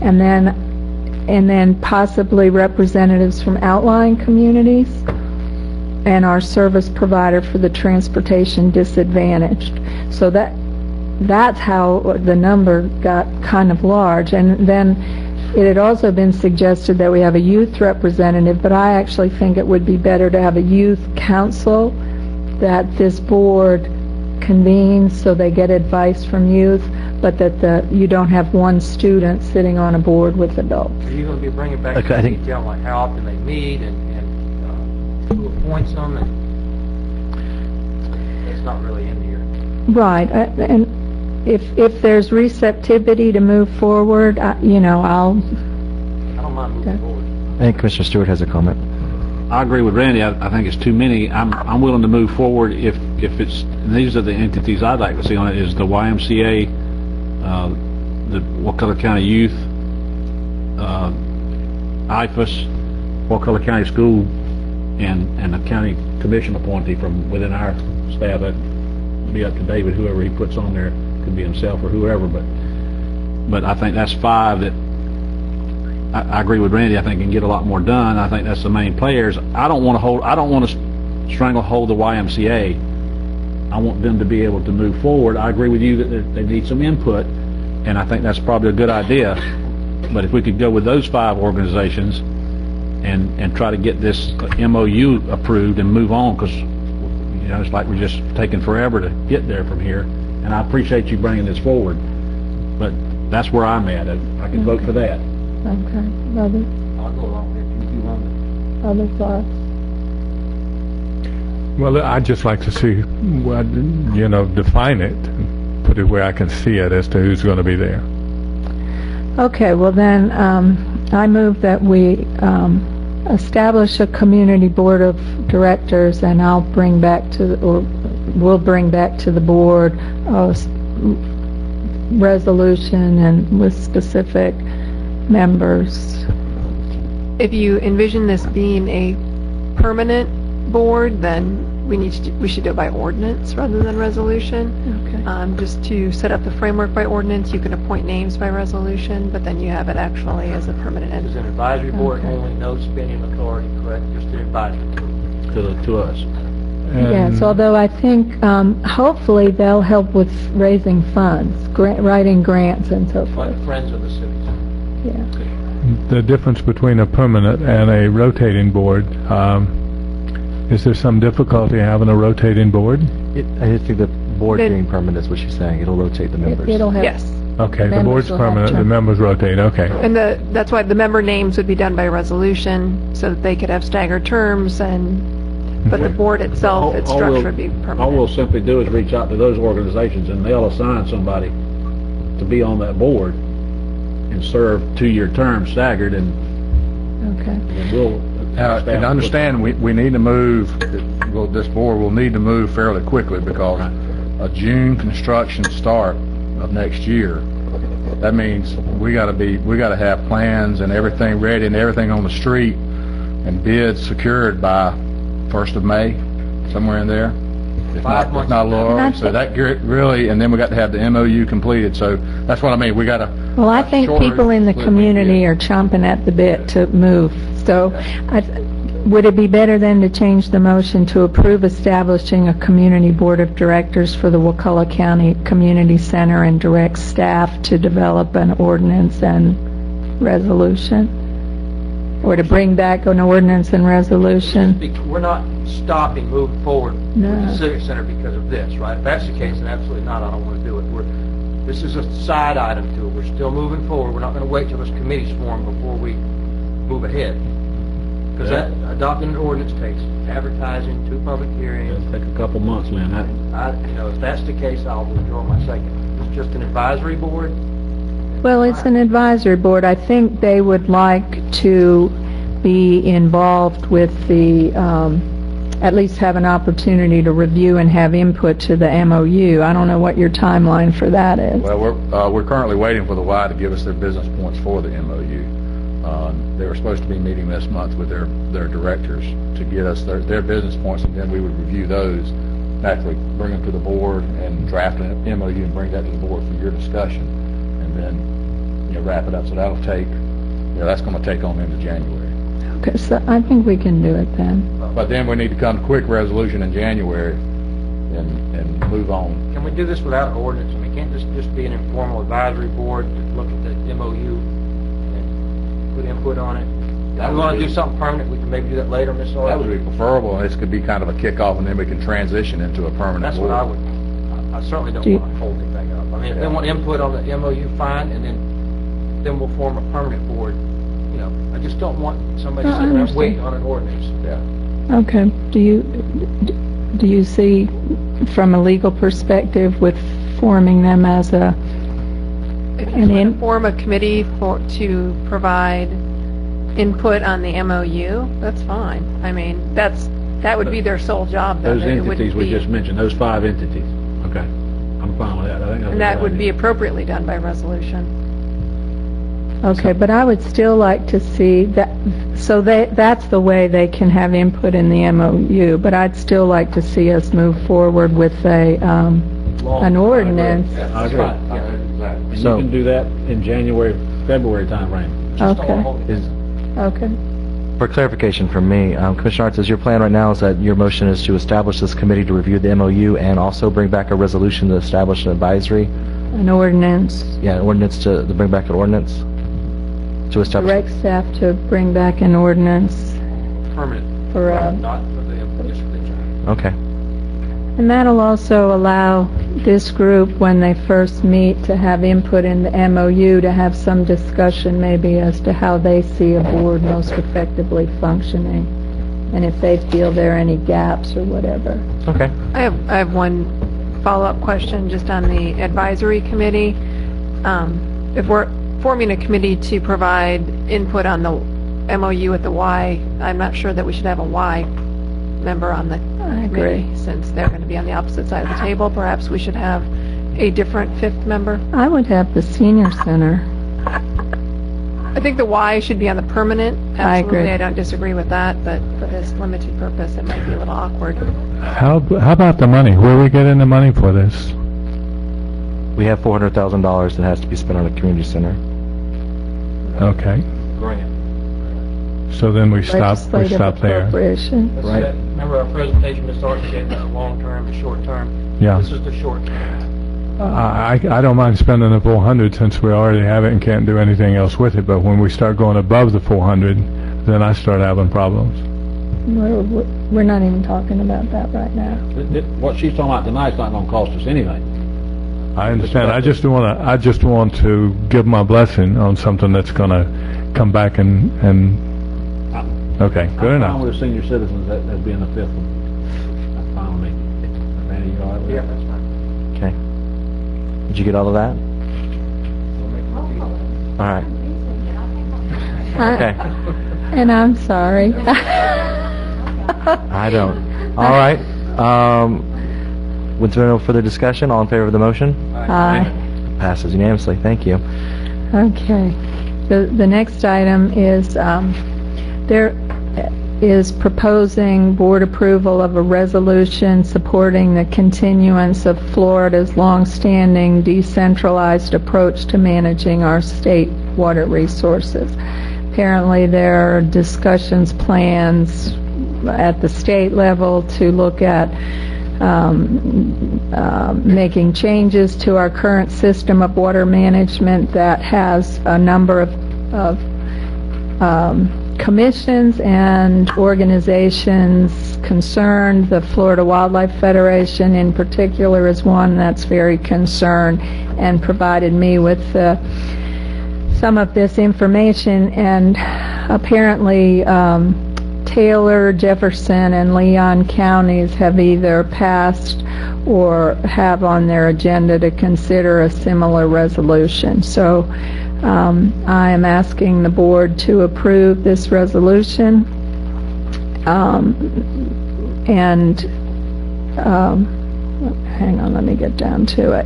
and then possibly representatives from outlying communities and our service provider for the transportation disadvantaged. So that's how the number got kind of large. And then it had also been suggested that we have a youth representative, but I actually think it would be better to have a youth council, that this board convenes so they get advice from youth, but that you don't have one student sitting on a board with adults. Are you going to be bringing back Okay, I some think- detail like how often they meet and who appoints them? And it's not really in here. Right, and if there's receptivity to move forward, I don't mind moving Okay. forward. I think Commissioner Stewart has a comment. I agree with Randy. I think it's too many. I'm willing to move forward if it's, and these are the entities I'd like to see on it, is the YMCA, the Wakulla County Youth, IFAS, Wakulla County School, and the county commission appointee from within our staff. That'd be up to David, whoever he puts on there, could be himself or whoever, but I think that's 5 that I agree with Randy. I think can get a lot more done. I think that's the main players. I don't want to stranglehold the YMCA. I want them to be able to move forward. I agree with you that they need some input, and I think that's probably a good idea. But if we could go with those 5 organizations and try to get this MOU approved and move on, because it's like we're just taking forever to get there from here. And I appreciate you bringing this forward, but that's where I'm at. I can vote for that. Okay, other, I'll go along with it if you want it. other thoughts? Well, I'd just like to see, define it, put it where I can see it as to who's going to be there. Okay, well then, I move that we establish a community board of directors, and we'll bring back to the board a resolution and with specific members. If you envision this being a permanent board, then we should do it by ordinance rather than resolution. Okay. Just to set up the framework by ordinance, you can appoint names by resolution, but then you have it actually as a permanent It's entity. an advisory board, Okay. only no spending authority, correct? Just an advisory board. To us. Yes, although I think hopefully they'll help with raising funds, writing grants and so Like forth. Friends of the Cities. Yeah. The difference between a permanent and a rotating board, is there some difficulty having a rotating board? I think the board It- being permanent is what she's saying. It'll rotate the members. It'll have. Yes. Okay, the members board's will have permanent, the term. members rotate, okay. And that's why the member names would be done by resolution, so that they could have staggered terms, but the board itself, its structure would be All we'll permanent. simply do is reach out to those organizations, and they'll assign somebody to be on that board and serve 2-year terms staggered, and Okay. we'll... And understand, we need to move, this board will need to move fairly quickly, because a June construction start of next year, that means we gotta have plans and everything ready and everything on the street and bids secured by 1st of May, somewhere in there. If 5 months. not a little early. So that really, and then we got to have the MOU completed, so that's what I mean, we gotta. Well, I think shorter people in the split community weekend. are chomping at the bit to move. So would it be better then to change the motion to approve establishing a community board of directors for the Wakulla County Community Center and direct staff to develop an ordinance and resolution? Or to bring back an ordinance and resolution? We're not stopping, moving forward with No. the Civic Center because of this, right? If that's the case, then absolutely not, I don't want to do it. This is a side item to it. We're still moving forward. We're not going to wait till this committee's formed before we move ahead. Because adopting an ordinance takes advertising, 2 public hearings. It'll take a couple months, Lynn. If that's the case, I'll withdraw my second. It's just an advisory board. Well, it's an advisory board. I think they would like to be involved with the, at least have an opportunity to review and have input to the MOU. I don't know what your timeline for that is. Well, we're currently waiting for the Y to give us their business points for the MOU. They were supposed to be meeting this month with their directors to get us their business points, and then we would review those, actually bring them to the board and draft an MOU and bring that to the board for your discussion, and then wrap it up. So that'll take, that's going to take on into January. Okay, so I think we can do it then. But then we need to come to quick resolution in January and move on. Can we do this without an ordinance? I mean, can't this just be an informal advisory board to look at the MOU and put input on it? If we want to do something permanent, we can maybe do that later, Ms. Sawyer. That would be preferable, and this could be kind of a kickoff, and then we can transition into a permanent That's board. what I would I certainly don't Do you- want to hold anything up. I mean, if they want input on the MOU, fine, and then we'll form a permanent board. You know, I just don't want somebody I sitting there understand. waiting on an ordinance. Yeah. Okay. Do you see, from a legal perspective, with forming them as a, If And you in- want to form a committee to provide input on the MOU, that's fine. I mean, that would be their sole job. though. Those It wouldn't entities we be- just mentioned, those 5 entities. Okay. I'm fine with that. I think that's a And that good would be idea. appropriately done by resolution. okay, but I would still like to see that, so that's the way they can have input in the MOU, but I'd still like to see us move forward with an ordinance. I agree. Yeah, exactly. And So- you can do that in January, February timeframe. Just don't Okay. hold it. Is, Okay. for clarification from me, Commissioner Arts, is your plan right now is that your motion is to establish this committee to review the MOU and also bring back a resolution to establish an advisory, An ordinance. an ordinance to bring back an ordinance? To establish, Direct staff to bring back an ordinance Permanent. for, Not for the, just for the job. okay. and that'll also allow this group, when they first meet, to have input in the MOU, to have some discussion maybe as to how they see a board most effectively functioning, and if they feel there are any gaps or whatever. Okay. I have one follow-up question just on the advisory committee. If we're forming a committee to provide input on the MOU at the Y, I'm not sure that we should have a Y member on the I committee, agree. since they're going to be on the opposite side of the table. Perhaps we should have a different fifth member. I would have the senior center. I think the Y should be on the permanent. I agree. Absolutely, I don't disagree with that, but for this limited purpose, it might be a little awkward. How about the money? Where are we getting the money for this? We have $400,000 that has to be spent on a community center. Okay, Grant. so then we stop Legislative there. appropriation. That's Right. it. Remember our presentation, Ms. Archer, said the long-term and short-term? Yeah. This is the short-term. I don't mind spending the 400 since we already have it and can't do anything else with it, but when we start going above the 400, then I start having problems. We're not even talking about that right now. What she's talking about tonight's not gonna cost us anything. I understand. I just want to give my blessing on something that's going to come back and okay, good I'm enough. fine with the senior citizens as being the fifth one. That's fine with me. Randy, you all right with Yeah, that? that's fine. Okay. Did you get all of that? All right. Okay. And I'm sorry. I don't. All right. Was there no further discussion? All in favor of the motion? Aye. Passes unanimously. Thank you. Okay. The next item is, there is proposing board approval of a resolution supporting the continuance of Florida's longstanding decentralized approach to managing our state water resources. Apparently, there are discussions, plans at the state level to look at making changes to our current system of water management that has a number of commissions and organizations concerned. The Florida Wildlife Federation in particular is one that's very concerned and provided me with some of this information, and apparently Taylor, Jefferson, and Leon counties have either passed or have on their agenda to consider a similar resolution. So I am asking the board to approve this resolution, hang on, let me get down to it,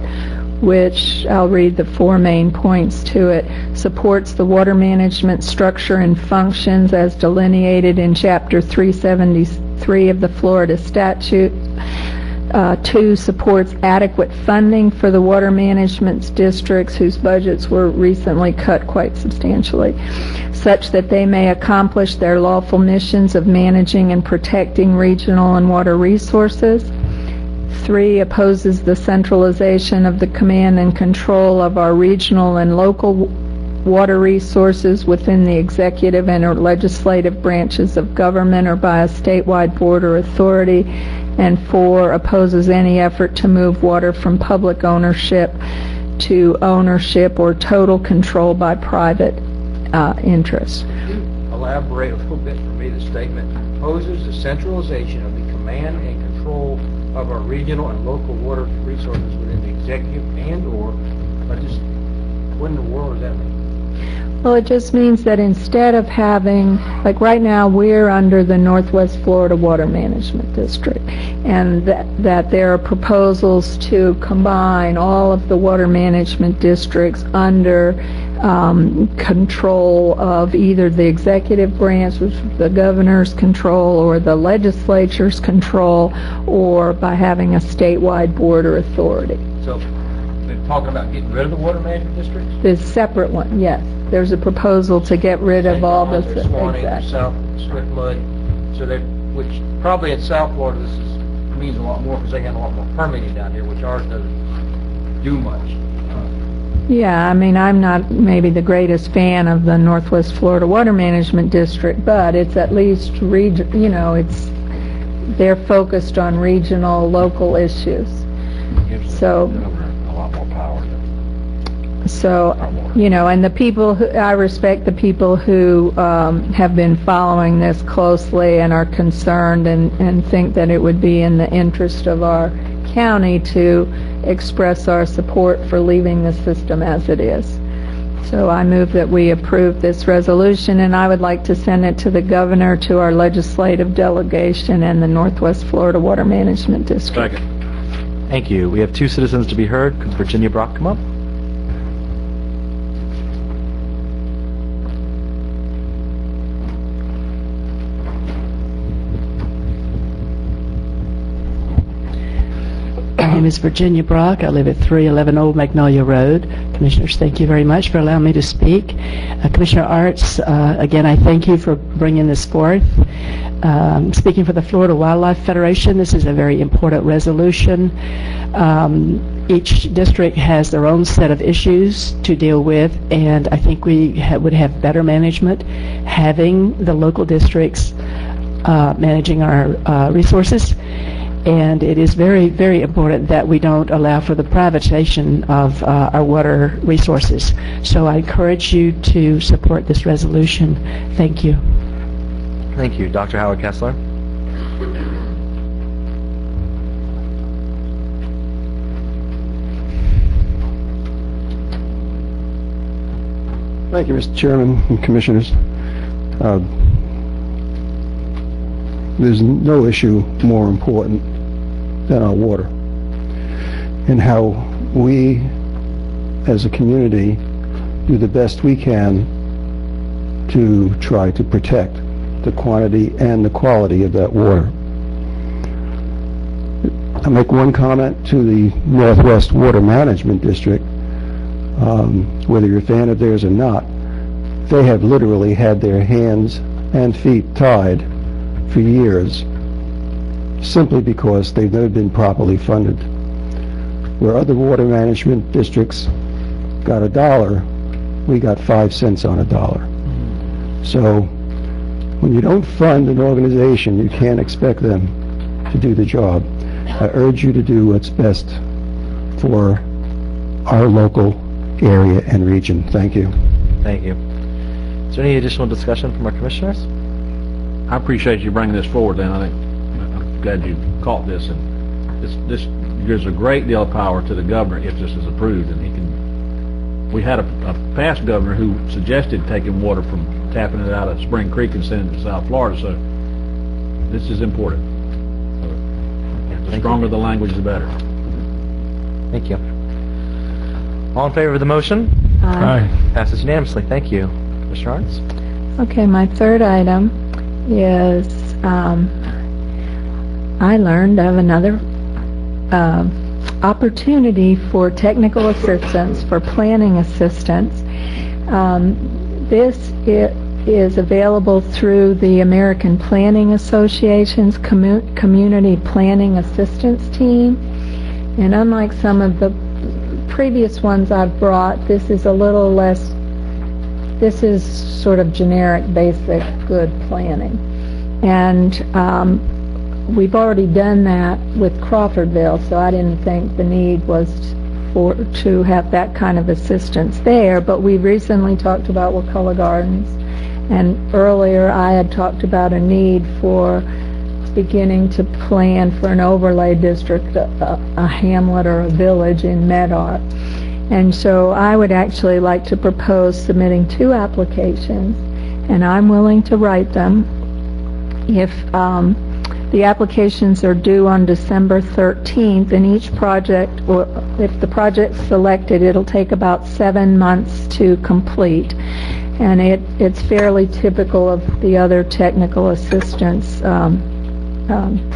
which I'll read the four main points to it. Supports the water management structure and functions as delineated in Chapter 373 of the Florida statute. 2, supports adequate funding for the water management districts whose budgets were recently cut quite substantially, such that they may accomplish their lawful missions of managing and protecting regional and water resources. 3, opposes the centralization of the command and control of our regional and local water resources within the executive and or legislative branches of government or by a statewide board or authority. And 4, opposes any effort to move water from public ownership to ownership or total control by private interests. Elaborate a little bit for me, the statement opposes the centralization of the command and control of our regional and local water resources within the executive and/or, what in the world does that mean? Well, it just means that instead of having, like right now, we're under the Northwest Florida Water Management District, and that there are proposals to combine all of the water management districts under control of either the executive branch, which is the governor's control, or the legislature's control, or by having a statewide board or authority. So, they're talking about getting rid of the water management districts? The separate one, yes. There's a proposal to get rid of all the... Exactly. South Swiftmud, which probably in South Florida means a lot more because they have a lot more permitting down here, which ours doesn't do much. Yeah, I mean, I'm not maybe the greatest fan of the Northwest Florida Water Management District, but it's at least, they're focused on regional, local issues. So, a lot more power. And the people I respect the people who have been following this closely and are concerned and think that it would be in the interest of our county to express our support for leaving the system as it is. So I move that we approve this resolution, and I would like to send it to the governor, to our legislative delegation, and the Northwest Florida Water Management District. Second. Thank you. We have 2 citizens to be heard. Could Virginia Brock come up? My name is Virginia Brock. I live at 311 Old Magnolia Road. Commissioners, thank you very much for allowing me to speak. Commissioner Arts, again, I thank you for bringing this forth. Speaking for the Florida Wildlife Federation, this is a very important resolution. Each district has their own set of issues to deal with, and I think we would have better management having the local districts managing our resources. And it is very, very important that we don't allow for the privatization of our water resources. So I encourage you to support this resolution. Thank you. Thank you. Dr. Howard Kessler? Thank you, Mr. Chairman and Commissioners. There's no issue more important than our water, and how we as a community do the best we can to try to protect the quantity and the quality of that water. I'll make one comment to the Northwest Water Management District. Whether you're a fan of theirs or not, they have literally had their hands and feet tied for years, simply because they've never been properly funded. Where other water management districts got $1, we got 5 cents on $1. So when you don't fund an organization, you can't expect them to do the job. I urge you to do what's best for our local area and region. Thank you. Thank you. Is there any additional discussion from our commissioners? I appreciate you bringing this forward, Dan. I'm glad you caught this, and this gives a great deal of power to the governor if this is approved, and he can. We had a past governor who suggested taking water from tapping it out of Spring Creek and sending it to South Florida, so this is important. The stronger the language, the better. Thank you. All in favor of the motion? Aye. Passes unanimously. Thank you. Mr. Arndt? Okay, my third item is I learned of another opportunity for technical assistance, for planning assistance. This is available through the American Planning Association's Community Planning Assistance Team. And unlike some of the previous ones I've brought, this is a little less, this is sort of generic, basic, good planning. And we've already done that with Crawfordville, so I didn't think the need was to have that kind of assistance there. But we recently talked about Wakulla Gardens, and earlier I had talked about a need for beginning to plan for an overlay district, a hamlet or a village in Medark. And so I would actually like to propose submitting 2 applications, and I'm willing to write them. If the applications are due on December 13th, and each project, or if the project's selected, it'll take about 7 months to complete. And it's fairly typical of the other technical assistance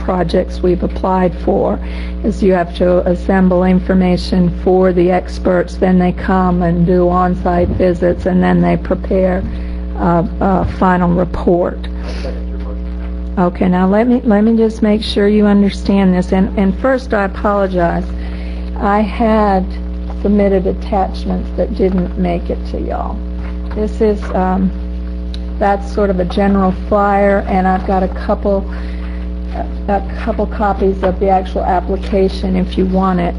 projects we've applied for, is you have to assemble information for the experts, then they come and do on-site visits, and then they prepare a final report. Okay, now let me just make sure you understand this. And first, I apologize. I had submitted attachments that didn't make it to y'all. This is that's sort of a general flyer, and I've got a couple copies of the actual application if you want it.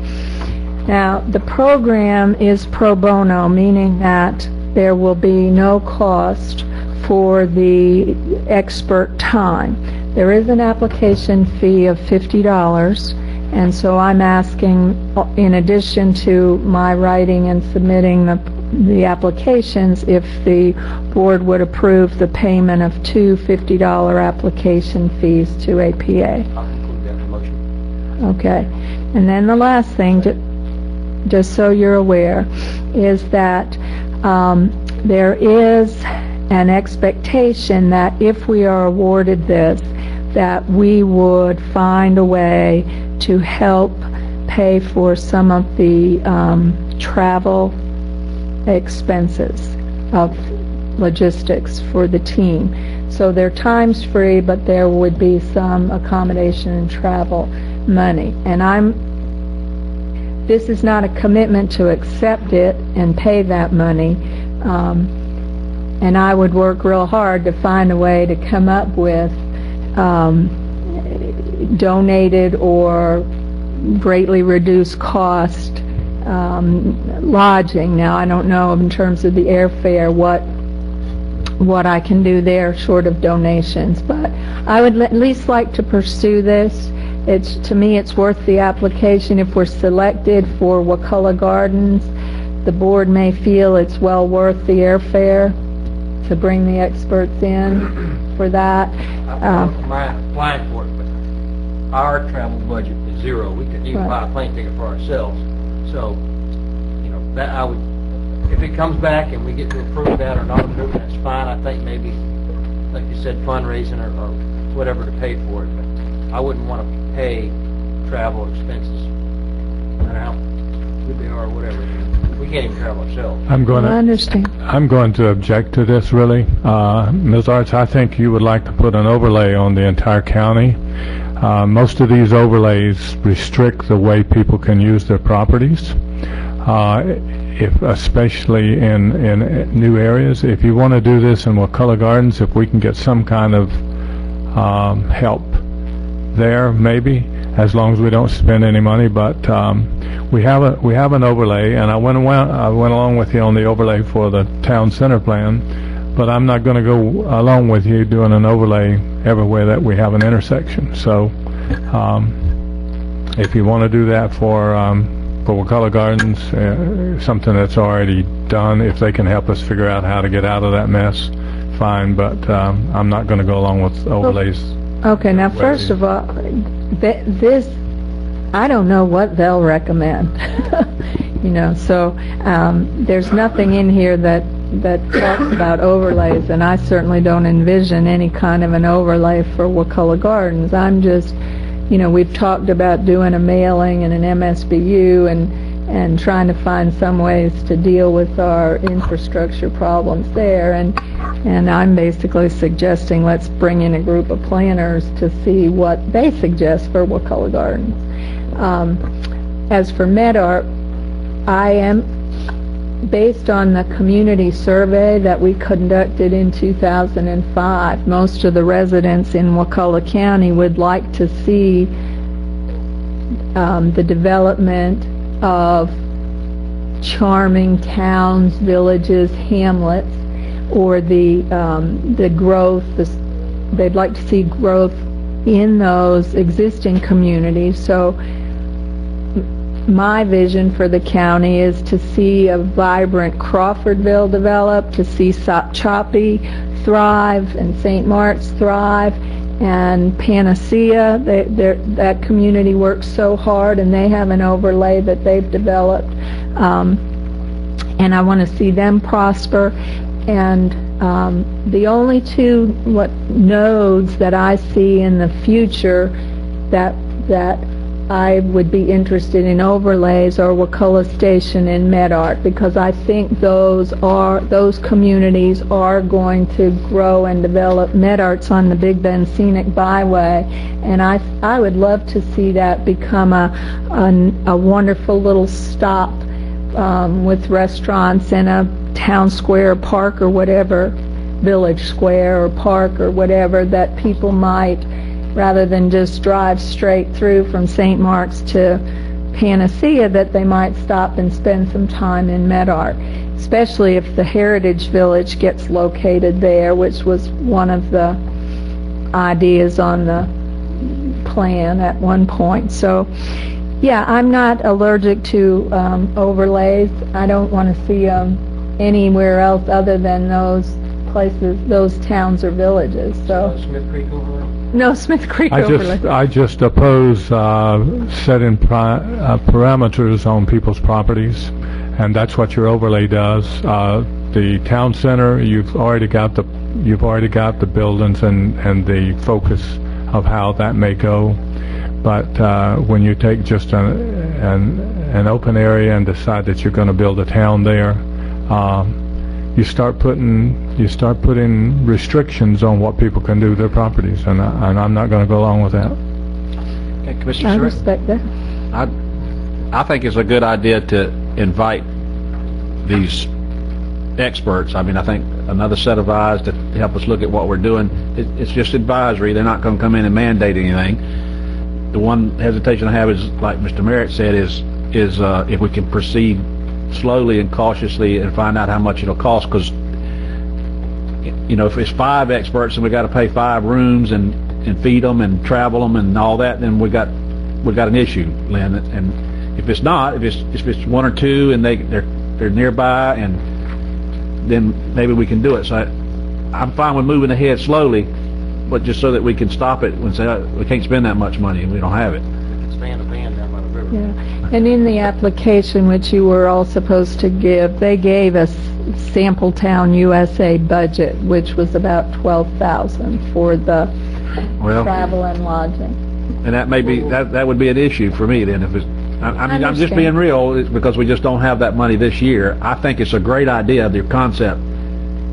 Now, the program is pro bono, meaning that there will be no cost for the expert time. There is an application fee of $50, and so I'm asking, in addition to my writing and submitting the applications, if the board would approve the payment of 2 $50 application fees to APA. I'll include that in the motion. Okay. And then the last thing, just so you're aware, is that there is an expectation that if we are awarded this, that we would find a way to help pay for some of the travel expenses of logistics for the team. So they're times free, but there would be some accommodation and travel money. And this is not a commitment to accept it and pay that money. And I would work real hard to find a way to come up with donated or greatly reduced cost lodging. Now, I don't know in terms of the airfare what I can do there short of donations, but I would at least like to pursue this. To me, it's worth the application. If we're selected for Wakulla Gardens, the board may feel it's well worth the airfare to bring the experts in for that. I'm applying for it, but our travel budget is zero. We could even buy a plane ticket for ourselves. So, that I would, if it comes back and we get to approve that or not approve it, that's fine. I think maybe, like you said, fundraising or whatever to pay for it. But I wouldn't want to pay travel expenses, no matter how good they are or whatever. We can't even travel ourselves. I understand. I'm going to object to this, really. Ms. Arts, I think you would like to put an overlay on the entire county. Most of these overlays restrict the way people can use their properties, especially in new areas. If you want to do this in Wakulla Gardens, if we can get some kind of help there, maybe, as long as we don't spend any money. But we have an overlay, and I went along with you on the overlay for the town center plan. But I'm not going to go along with you doing an overlay everywhere that we have an intersection. So if you want to do that for Wakulla Gardens, something that's already done, if they can help us figure out how to get out of that mess, fine. But I'm not going to go along with overlays. Okay, now first of all, this, I don't know what they'll recommend. So there's nothing in here that talks about overlays, and I certainly don't envision any kind of an overlay for Wakulla Gardens. I'm just, we've talked about doing a mailing and an MSBU and trying to find some ways to deal with our infrastructure problems there, and I'm basically suggesting let's bring in a group of planners to see what they suggest for Wakulla Gardens. As for Medark, based on the community survey that we conducted in 2005, most of the residents in Wakulla County would like to see the development of charming towns, villages, hamlets, or the growth. They'd like to see growth in those existing communities. So my vision for the county is to see a vibrant Crawfordville develop, to see Choppy thrive and St. Mark's thrive, and Panacea. That community works so hard, and they have an overlay that they've developed, and I want to see them prosper. And the only two nodes that I see in the future that I would be interested in overlays are Wakulla Station and Medart, because I think those communities are going to grow and develop. Medart's on the Big Bend Scenic Byway, and I would love to see that become a wonderful little stop with restaurants and a town square, park, or whatever, village square or park or whatever, that people might, rather than just drive straight through from St. Mark's to Panacea, that they might stop and spend some time in Medart, especially if the Heritage Village gets located there, which was one of the ideas on the plan at one point. So, yeah, I'm not allergic to overlays. I don't want to see them anywhere else other than those places, those towns or villages. So Smith Creek overlay? No Smith Creek overlay. I just oppose setting parameters on people's properties, and that's what your overlay does. The town center, you've already got the buildings and the focus of how that may go. But when you take just an open area and decide that you're going to build a town there, you start putting restrictions on what people can do with their properties, and I'm not going to go along with that. Okay, Commissioner I Stewart? respect that. I think it's a good idea to invite these experts. I mean, I think another set of eyes to help us look at what we're doing. It's just advisory. They're not going to come in and mandate anything. The one hesitation I have is, like Mr. Merritt said, is if we can proceed slowly and cautiously and find out how much it'll cost, because if it's 5 experts and we got to pay 5 rooms and feed them and travel them and all that, then we got an issue, Lynn. And if it's not, if it's 1 or 2 and they're nearby, and then maybe we can do it. So I'm fine with moving ahead slowly, but just so that we can stop it and say, we can't spend that much money and we don't have it. Expand the band down by the river. Yeah. And in the application, which you were all supposed to give, they gave us Sampletown USA budget, which was about $12,000 for the travel and lodging. And that may be that would be an issue for me then. If it's, I'm just being real, it's because we just don't have that money this year. I think it's a great idea, the concept.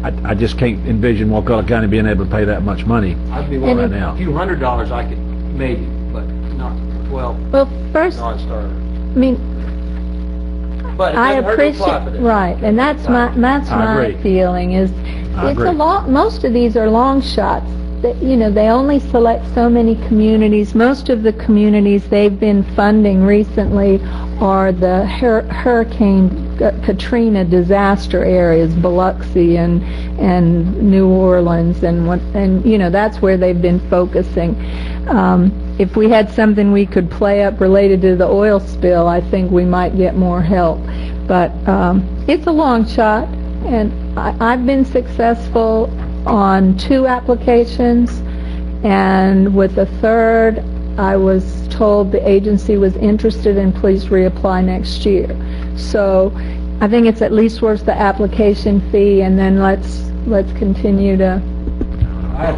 I just can't envision Wakulla County being able to pay that much money I'd be willing right now. a few $100 I could maybe, but not 12. Well, first, Non-starter. I mean, But it I doesn't hurt to apply for appreciate, this. right, and that's my agree. feeling is, I it's agree. most of these are long shots. They only select so many communities. Most of the communities they've been funding recently are the Hurricane Katrina disaster areas, Biloxi and New Orleans, and that's where they've been focusing. If we had something we could play up related to the oil spill, I think we might get more help. But it's a long shot, and I've been successful on 2 applications, and with the third, I was told the agency was interested and please reapply next year. So I think it's at least worth the application fee, and then let's continue to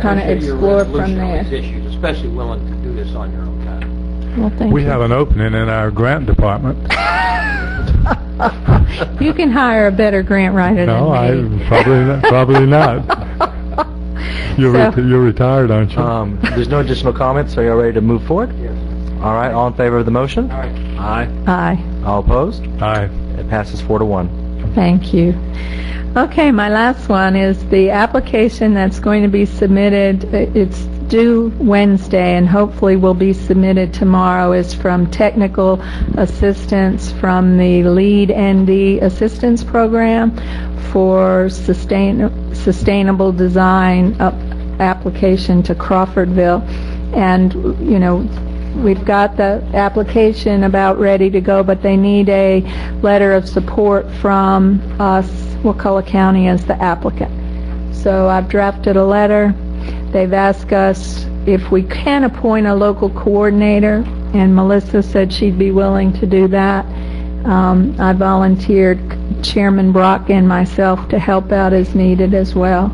kind of appreciate your explore from resolution on there. these issues, especially willing to do this on your own time. Well, thank We you. have an opening in our grant department. You can hire a better grant writer No, than me. probably not. You're retired, aren't you? There's no additional comments, so you're ready to move forward? Yes. All right, all in favor of the motion? All right. Aye. Aye. All opposed? Aye. It passes 4-1. Thank you. Okay, my last one is the application that's going to be submitted. It's due Wednesday and hopefully will be submitted tomorrow. Is from technical assistance from the LEAD ND assistance program for sustainable design application to Crawfordville. And, you know, we've got the application about ready to go, but they need a letter of support from us, Wakulla County, as the applicant. So I've drafted a letter. They've asked us if we can appoint a local coordinator, and Melissa said she'd be willing to do that. I volunteered Chairman Brock and myself to help out as needed as well.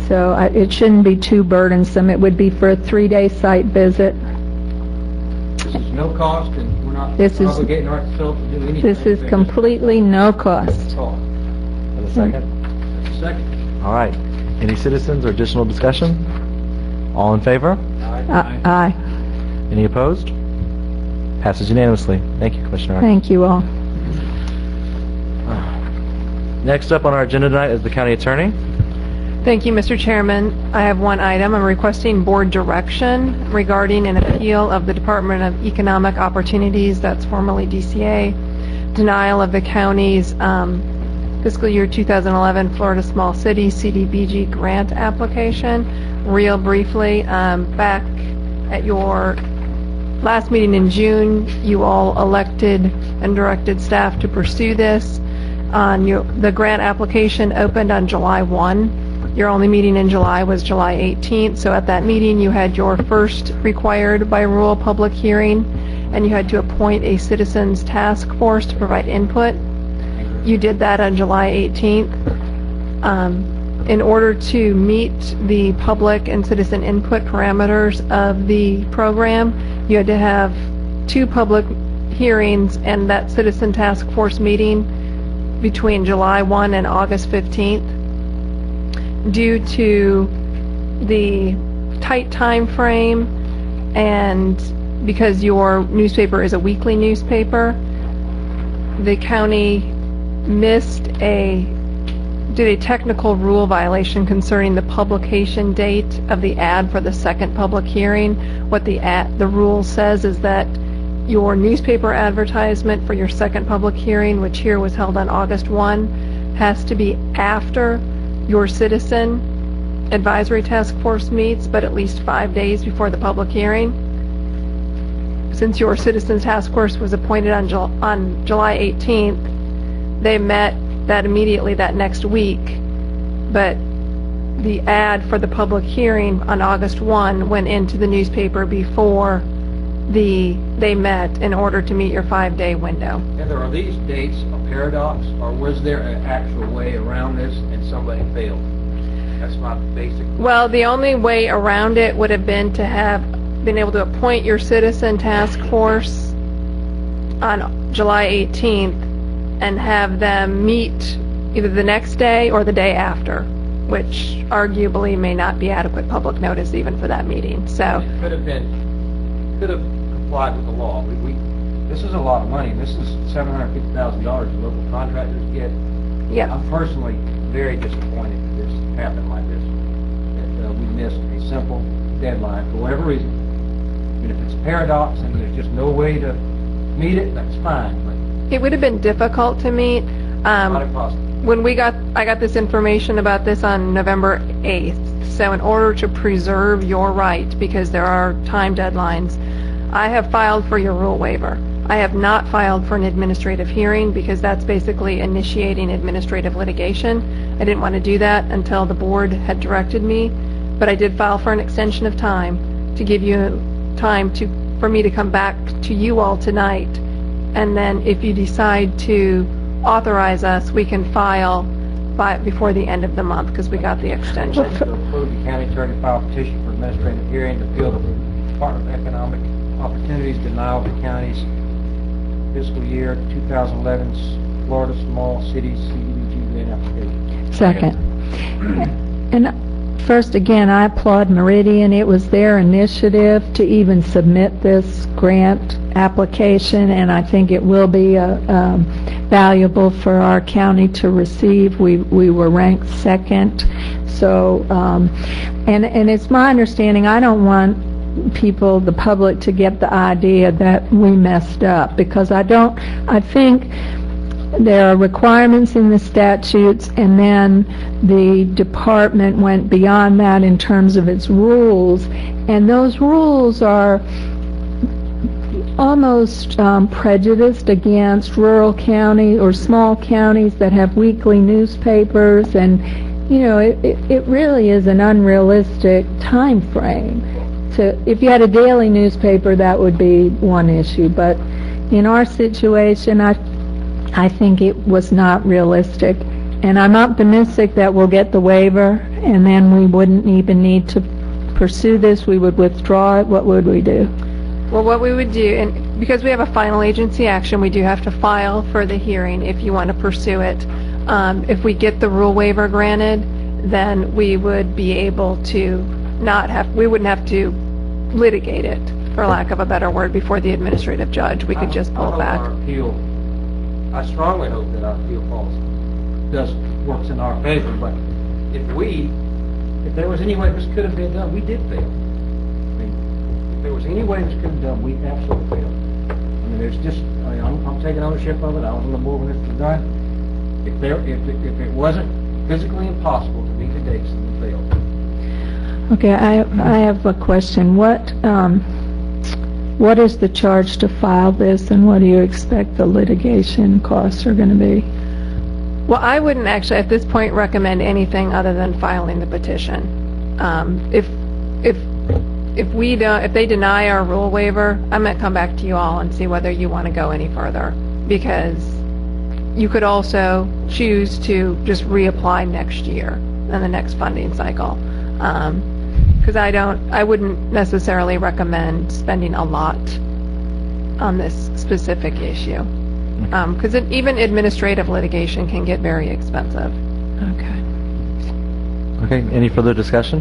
So it shouldn't be too burdensome. It would be for a 3-day site visit. This is no cost, and we're not obligating ourselves to do anything. This is completely no cost. Have a second? That's a second. All right. Any citizens or additional discussion? All in favor? Aye. Any opposed? Passes unanimously. Thank you, Commissioner Hart. Thank you all. Next up on our agenda tonight is the County Attorney. Thank you, Mr. Chairman. I have one item. I'm requesting board direction regarding an appeal of the Department of Economic Opportunities, that's formerly DCA, denial of the county's fiscal year 2011 Florida Small City CDBG grant application. Real briefly, back at your last meeting in June, you all elected and directed staff to pursue this. The grant application opened on July 1. Your only meeting in July was July 18th, so at that meeting you had your first required by rule public hearing, and you had to appoint a citizens task force to provide input. You did that on July 18th. In order to meet the public and citizen input parameters of the program, you had to have 2 public hearings and that citizen task force meeting between July 1 and August 15th. Due to the tight time frame and because your newspaper is a weekly newspaper, the county did a technical rule violation concerning the publication date of the ad for the second public hearing. What the rule says is that your newspaper advertisement for your second public hearing, which here was held on August 1, has to be after your citizen advisory task force meets, but at least 5 days before the public hearing. Since your citizens task force was appointed on July 18th, they met that immediately that next week, but the ad for the public hearing on August 1 went into the newspaper before they met in order to meet your 5-day window. Heather, are these dates a paradox, or was there an actual way around this and somebody failed? That's my basic... Well, the only way around it would have been to have been able to appoint your citizen task force on July 18th and have them meet either the next day or the day after, which arguably may not be adequate public notice even for that meeting. So it could have complied with the law. This is a lot of money. This is $750,000 local contractors get. Yeah. I'm personally very disappointed that this happened like this, that we missed a simple deadline for whatever reason. I mean, if it's a paradox and there's just no way to meet it, that's fine. But it would have been difficult to meet. not impossible. When I got this information about this on November 8th. So in order to preserve your right, because there are time deadlines, I have filed for your rule waiver. I have not filed for an administrative hearing because that's basically initiating administrative litigation. I didn't want to do that until the board had directed me, but I did file for an extension of time to give you time for me to come back to you all tonight. And then if you decide to authorize us, we can file before the end of the month because we got the extension. To approve the county attorney file a petition for administrative hearing to appeal the Department of Economic Opportunities denial of the county's fiscal year 2011's Florida Small Cities CDBG grant application. Second. And first, again, I applaud Meridian. It was their initiative to even submit this grant application, and I think it will be valuable for our county to receive. We were ranked second. So, and it's my understanding, I don't want people, the public, to get the idea that we messed up, because I think there are requirements in the statutes, and then the department went beyond that in terms of its rules, and those rules are almost prejudiced against rural counties or small counties that have weekly newspapers, and it really is an unrealistic time frame. If you had a daily newspaper, that would be one issue, but in our situation, I think it was not realistic, and I'm optimistic that we'll get the waiver, and then we wouldn't even need to pursue this. We would withdraw it. What would we do? Well, what we would do, and because we have a final agency action, we do have to file for the hearing if you want to pursue it. If we get the rule waiver granted, then we would be able to we wouldn't have to litigate it, for lack of a better word, before the administrative judge. We could just pull back. I strongly hope that our appeal policy works in our favor, but if there was any way this could have been done, we did fail. I mean, if there was any way this could have been done, we absolutely failed. I mean, there's just, I'm taking ownership of it. I was on the board when this was done. If it wasn't physically impossible to meet the dates, then we failed. Okay, I have a question. What is the charge to file this, and what do you expect the litigation costs are going to be? Well, I wouldn't actually at this point recommend anything other than filing the petition. If they deny our rule waiver, I'm going to come back to you all and see whether you want to go any further, because you could also choose to just reapply next year in the next funding cycle. Because I wouldn't necessarily recommend spending a lot on this specific issue. Because even administrative litigation can get very expensive. Okay, any further discussion?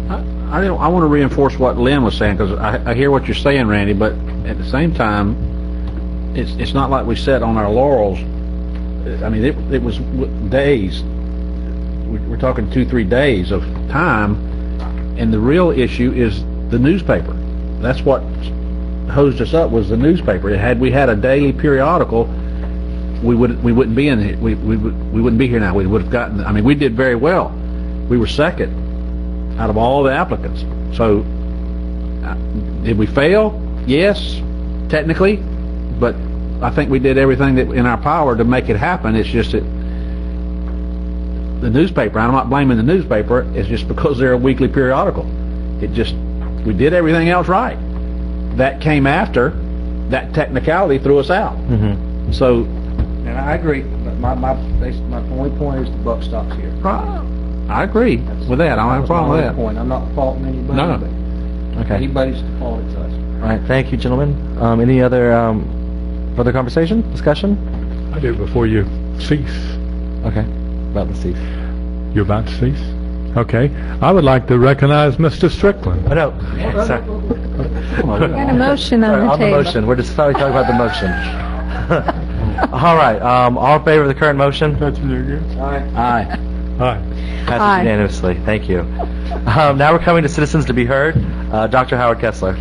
I want to reinforce what Lynn was saying, because I hear what you're saying, Randy, but at the same time, it's not like we sat on our laurels. I mean, it was days. We're talking 2-3 days of time, and the real issue is the newspaper. That's what hosed us up, was the newspaper. Had we had a daily periodical, we wouldn't be in here. We wouldn't be here now. We would have gotten. I mean, we did very well. We were second out of all the applicants. So, did we fail? Yes, technically, but I think we did everything that in our power to make it happen. It's just that the newspaper, I'm not blaming the newspaper, it's just because they're a weekly periodical. We did everything else right. That came after, that technicality threw us out. Mm-hmm. So, and I agree, but my only point is the buck stops here. I agree with that. I don't have a problem with that. Point. I'm not faulting anybody. No. Okay. Anybody's fault, it's us. All right, thank you, gentlemen. Any other further conversation, discussion? I do before you cease. Okay, about to cease. You're about to cease? Okay. I would like to recognize Mr. Strickland. Oh, no. Sorry. Come on. Got a motion on the table. On the motion. We're just talking about the motion. All right. All in favor of the current motion? Aye. Aye. Aye. Passes unanimously. Thank you. Now we're coming to citizens to be heard. Dr. Howard Kessler.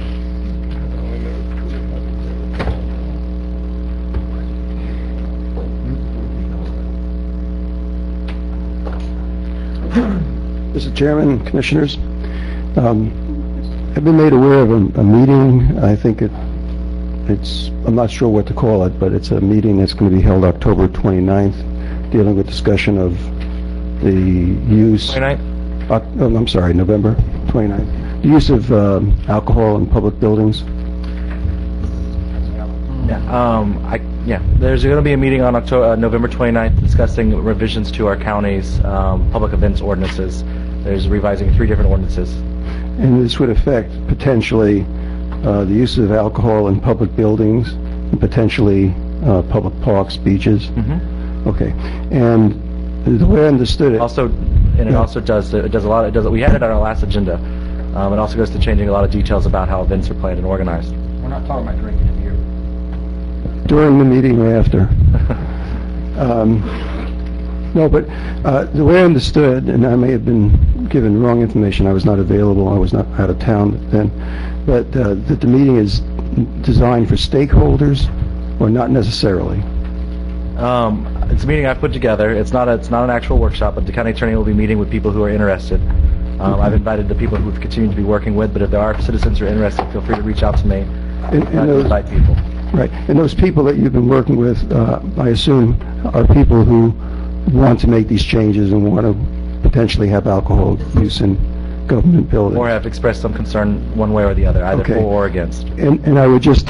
Mr. Chairman, Commissioners, I've been made aware of a meeting. I think I'm not sure what to call it, but it's a meeting that's going to be held October 29th, dealing with discussion of the use... 29th? I'm sorry, November 29th. The use of alcohol in public buildings. Yeah, there's going to be a meeting on November 29th discussing revisions to our county's public events ordinances. There's revising 3 different ordinances. And this would affect potentially the use of alcohol in public buildings and potentially public parks, beaches. Mm-hmm. Okay. And the way I understood it... It also does a lot. We had it on our last agenda. It also goes to changing a lot of details about how events are planned and organized. We're not talking about drinking in here. During the meeting or after? No, but the way I understood, and I may have been given wrong information, I was not available, I was not out of town then, but that the meeting is designed for stakeholders, or not necessarily? It's a meeting I've put together. It's not an actual workshop, but the county attorney will be meeting with people who are interested. I've invited the people who've continued to be working with, but if there are citizens who are interested, feel free to reach out to me. And To invite people. Right, and those people that you've been working with, I assume, are people who want to make these changes and want to potentially have alcohol use in government buildings. Or have expressed some concern one way or the other, either Okay. for or against. And I would just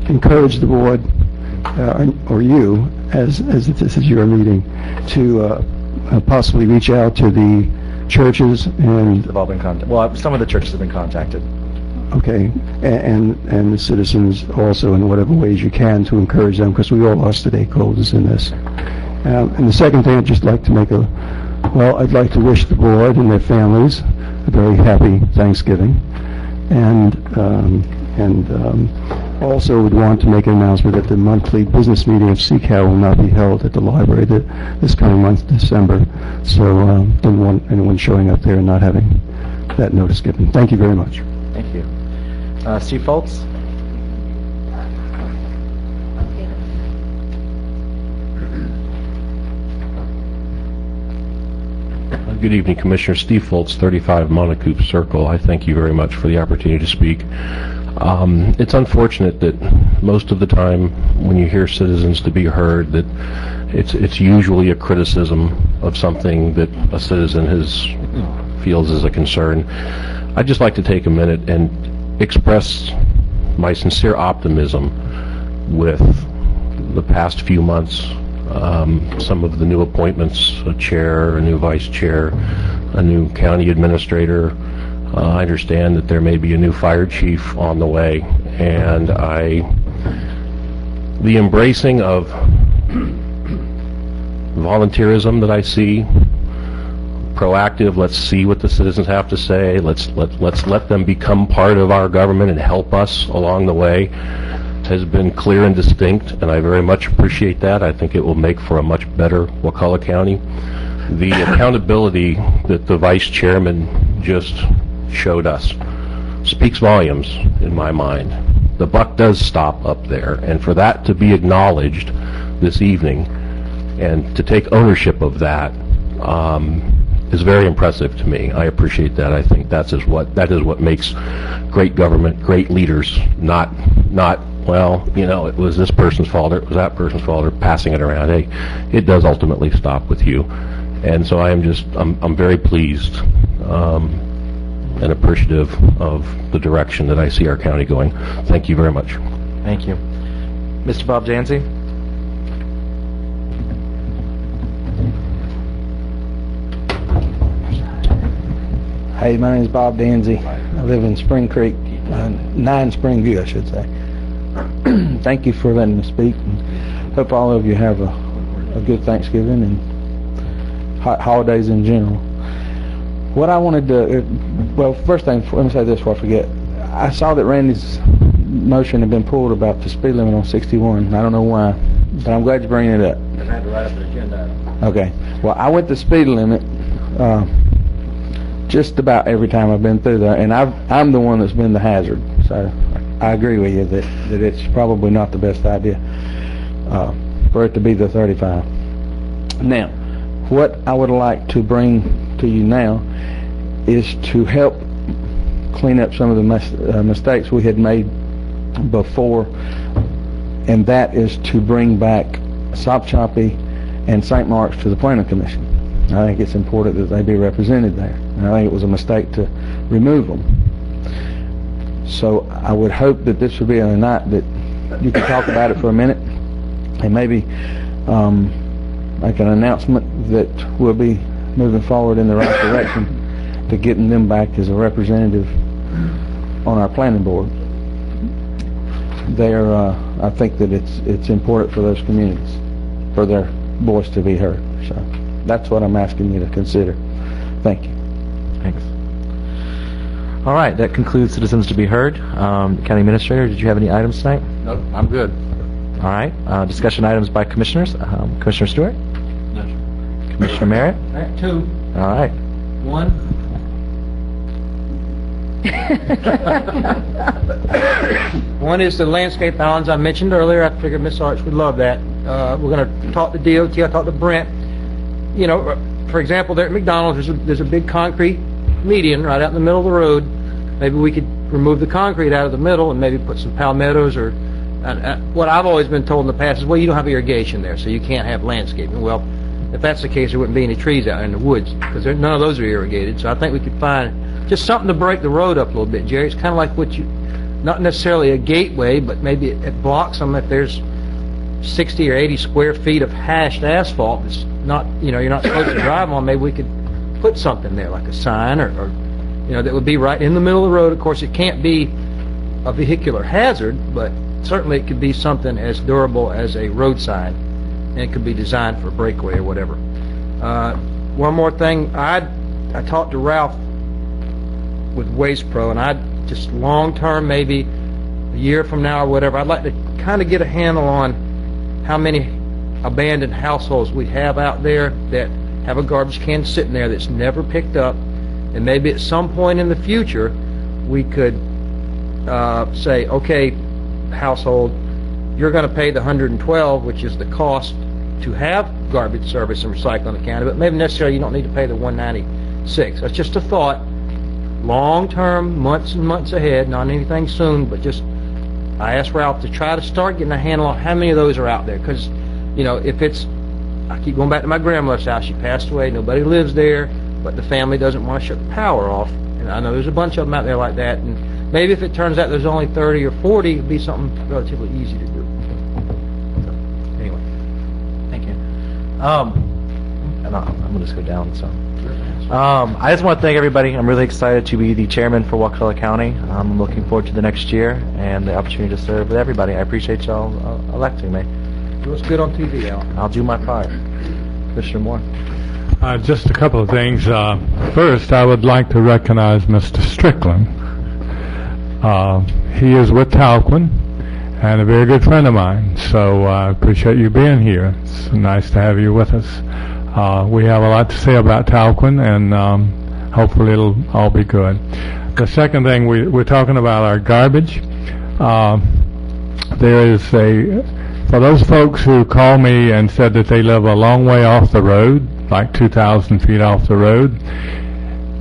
encourage the board, or you, as this is your meeting, to possibly reach out to the churches and... They've all been contacted. Well, some of the churches have been contacted. Okay, and the citizens also in whatever ways you can to encourage them, because we all are stakeholders in this. And the second thing, I'd just like to make I'd like to wish the board and their families a very happy Thanksgiving, and also would want to make an announcement that the monthly business meeting of CCAL will not be held at the library this coming month, December, so don't want anyone showing up there and not having that notice given. Thank you very much. Thank you. Steve Foltz? Good evening, Commissioner. Steve Foltz, 35 Monacoop Circle. I thank you very much for the opportunity to speak. It's unfortunate that most of the time when you hear citizens to be heard, that it's usually a criticism of something that a citizen feels is a concern. I'd just like to take a minute and express my sincere optimism with the past few months. Some of the new appointments, a chair, a new vice chair, a new county administrator. I understand that there may be a new fire chief on the way, and the embracing of volunteerism that I see, proactive, let's see what the citizens have to say, let's let them become part of our government and help us along the way, has been clear and distinct, and I very much appreciate that. I think it will make for a much better Wakulla County. The accountability that the vice chairman just showed us speaks volumes in my mind. The buck does stop up there, and for that to be acknowledged this evening and to take ownership of that is very impressive to me. I appreciate that. I think that is what makes great government, great leaders, not well, it was this person's fault or it was that person's fault, or passing it around. Hey, it does ultimately stop with you. And so I'm very pleased and appreciative of the direction that I see our county going. Thank you very much. Thank you. Mr. Bob Janzy? Hey, my name is Bob Danzy. I live in Spring Creek, 9 Spring View, I should say. Thank you for letting me speak. And hope all of you have a good Thanksgiving and holidays in general. What I wanted to, first thing, let me say this before I forget. I saw that Randy's motion had been pulled about the speed limit on 61. I don't know why, but I'm glad you're bringing it up. I had to write up an agenda. Okay. Well, I went the speed limit just about every time I've been through there, and I'm the one that's been the hazard. So I agree with you that it's probably not the best idea for it to be the 35. Now, what I would like to bring to you now is to help clean up some of the mistakes we had made before, and that is to bring back Sopchoppy and St. Mark's to the Planning Commission. I think it's important that they be represented there, and I think it was a mistake to remove them. So I would hope that this would be a night that you can talk about it for a minute, and maybe make an announcement that we'll be moving forward in the right direction to getting them back as a representative on our planning board. I think that it's important for those communities, for their voice to be heard. So that's what I'm asking you to consider. Thank you. Thanks. All right, that concludes Citizens to be Heard. County Administrator, did you have any items tonight? Nope, I'm good. All right. Discussion items by commissioners. Commissioner Stewart? No, sir. Commissioner Merritt? All right, 2. All right. 1. One is the landscape islands I mentioned earlier. I figured Miss Arch would love that. We're going to talk to DOT. I talked to Brent. You know, for example, there at McDonald's, there's a big concrete median right out in the middle of the road. Maybe we could remove the concrete out of the middle and maybe put some palmettos or... what I've always been told in the past is, well, you don't have irrigation there, so you can't have landscaping. Well, if that's the case, there wouldn't be any trees out in the woods because none of those are irrigated. So I think we could find just something to break the road up a little bit, Jerry. It's kind of like what you... not necessarily a gateway, but maybe it blocks them if there's 60 or 80 square feet of hashed asphalt that's not, you know, you're not supposed to drive on. Maybe we could put something there, like a sign or you know, that would be right in the middle of the road. Of course, it can't be a vehicular hazard, but certainly it could be something as durable as a road sign, and it could be designed for a breakaway or whatever. One more thing, I talked to Ralph with Waste Pro, and I'd just long-term, maybe a year from now or whatever, I'd like to kind of get a handle on how many abandoned households we have out there that have a garbage can sitting there that's never picked up, and maybe at some point in the future we could say, okay, household, you're going to pay the $112, which is the cost to have garbage service and recycling accounted, but maybe necessarily you don't need to pay the $196. That's just a thought. Long-term, months and months ahead, not anything soon, but just, I asked Ralph to try to start getting a handle on how many of those are out there, because, you know, if it's, I keep going back to my grandmother's house, she passed away, nobody lives there, but the family doesn't want to shut the power off, and I know there's a bunch of them out there like that, and maybe if it turns out there's only 30 or 40, it'd be something relatively easy to do. Anyway, thank you. And I'm going to just go down, so. I just want to thank everybody. I'm really excited to be the chairman for Wakulla County. I'm looking forward to the next year and the opportunity to serve with everybody. I appreciate y'all electing me. It was good on TV, Al. I'll do my part. Commissioner Moore. Just a couple of things. First, I would like to recognize Mr. Strickland. He is with Talquin and a very good friend of mine, so I appreciate you being here. It's nice to have you with us. We have a lot to say about Talquin, and hopefully it'll all be good. The second thing, we're talking about our garbage. There is for those folks who call me and said that they live a long way off the road, like 2,000 feet off the road,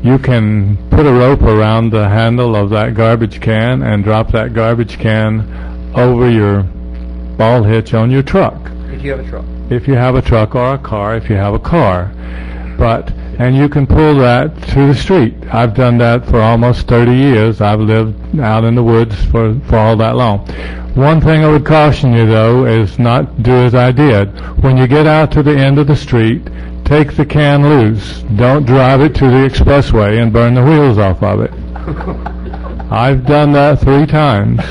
you can put a rope around the handle of that garbage can and drop that garbage can over your ball hitch on your truck. If you have a truck. If you have a truck, or a car if you have a car. And you can pull that to the street. I've done that for almost 30 years. I've lived out in the woods for all that long. One thing I would caution you, though, is not do as I did. When you get out to the end of the street, take the can loose. Don't drive it to the expressway and burn the wheels off of it. I've done that 3 times.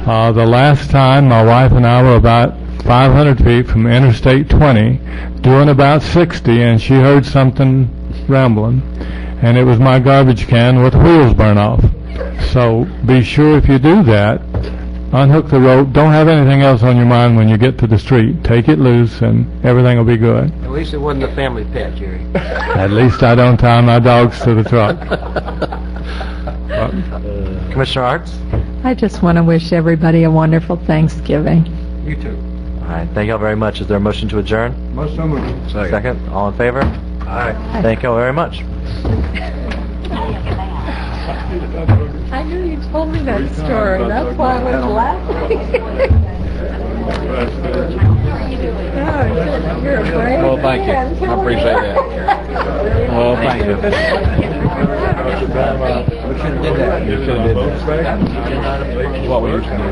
The last time, my wife and I were about 500 feet from Interstate 20, doing about 60, and she heard something rambling, and it was my garbage can with the wheels burned off. So be sure if you do that, unhook the rope. Don't have anything else on your mind when you get to the street. Take it loose, and everything will be good. At least it wasn't a family pet, Jerry. At least I don't tie my dogs to the truck. Commissioner Arts? I just want to wish everybody a wonderful Thanksgiving. You too. All right, thank you all very much. Is there a motion to adjourn? Most so moved. Second. All in favor? Aye. Thank you all very much. I knew you told me that story. That's why I was laughing. You're a brave Well, thank you. man. I appreciate that. Well, thank you. We should have did that. You should have did that. What we used to do.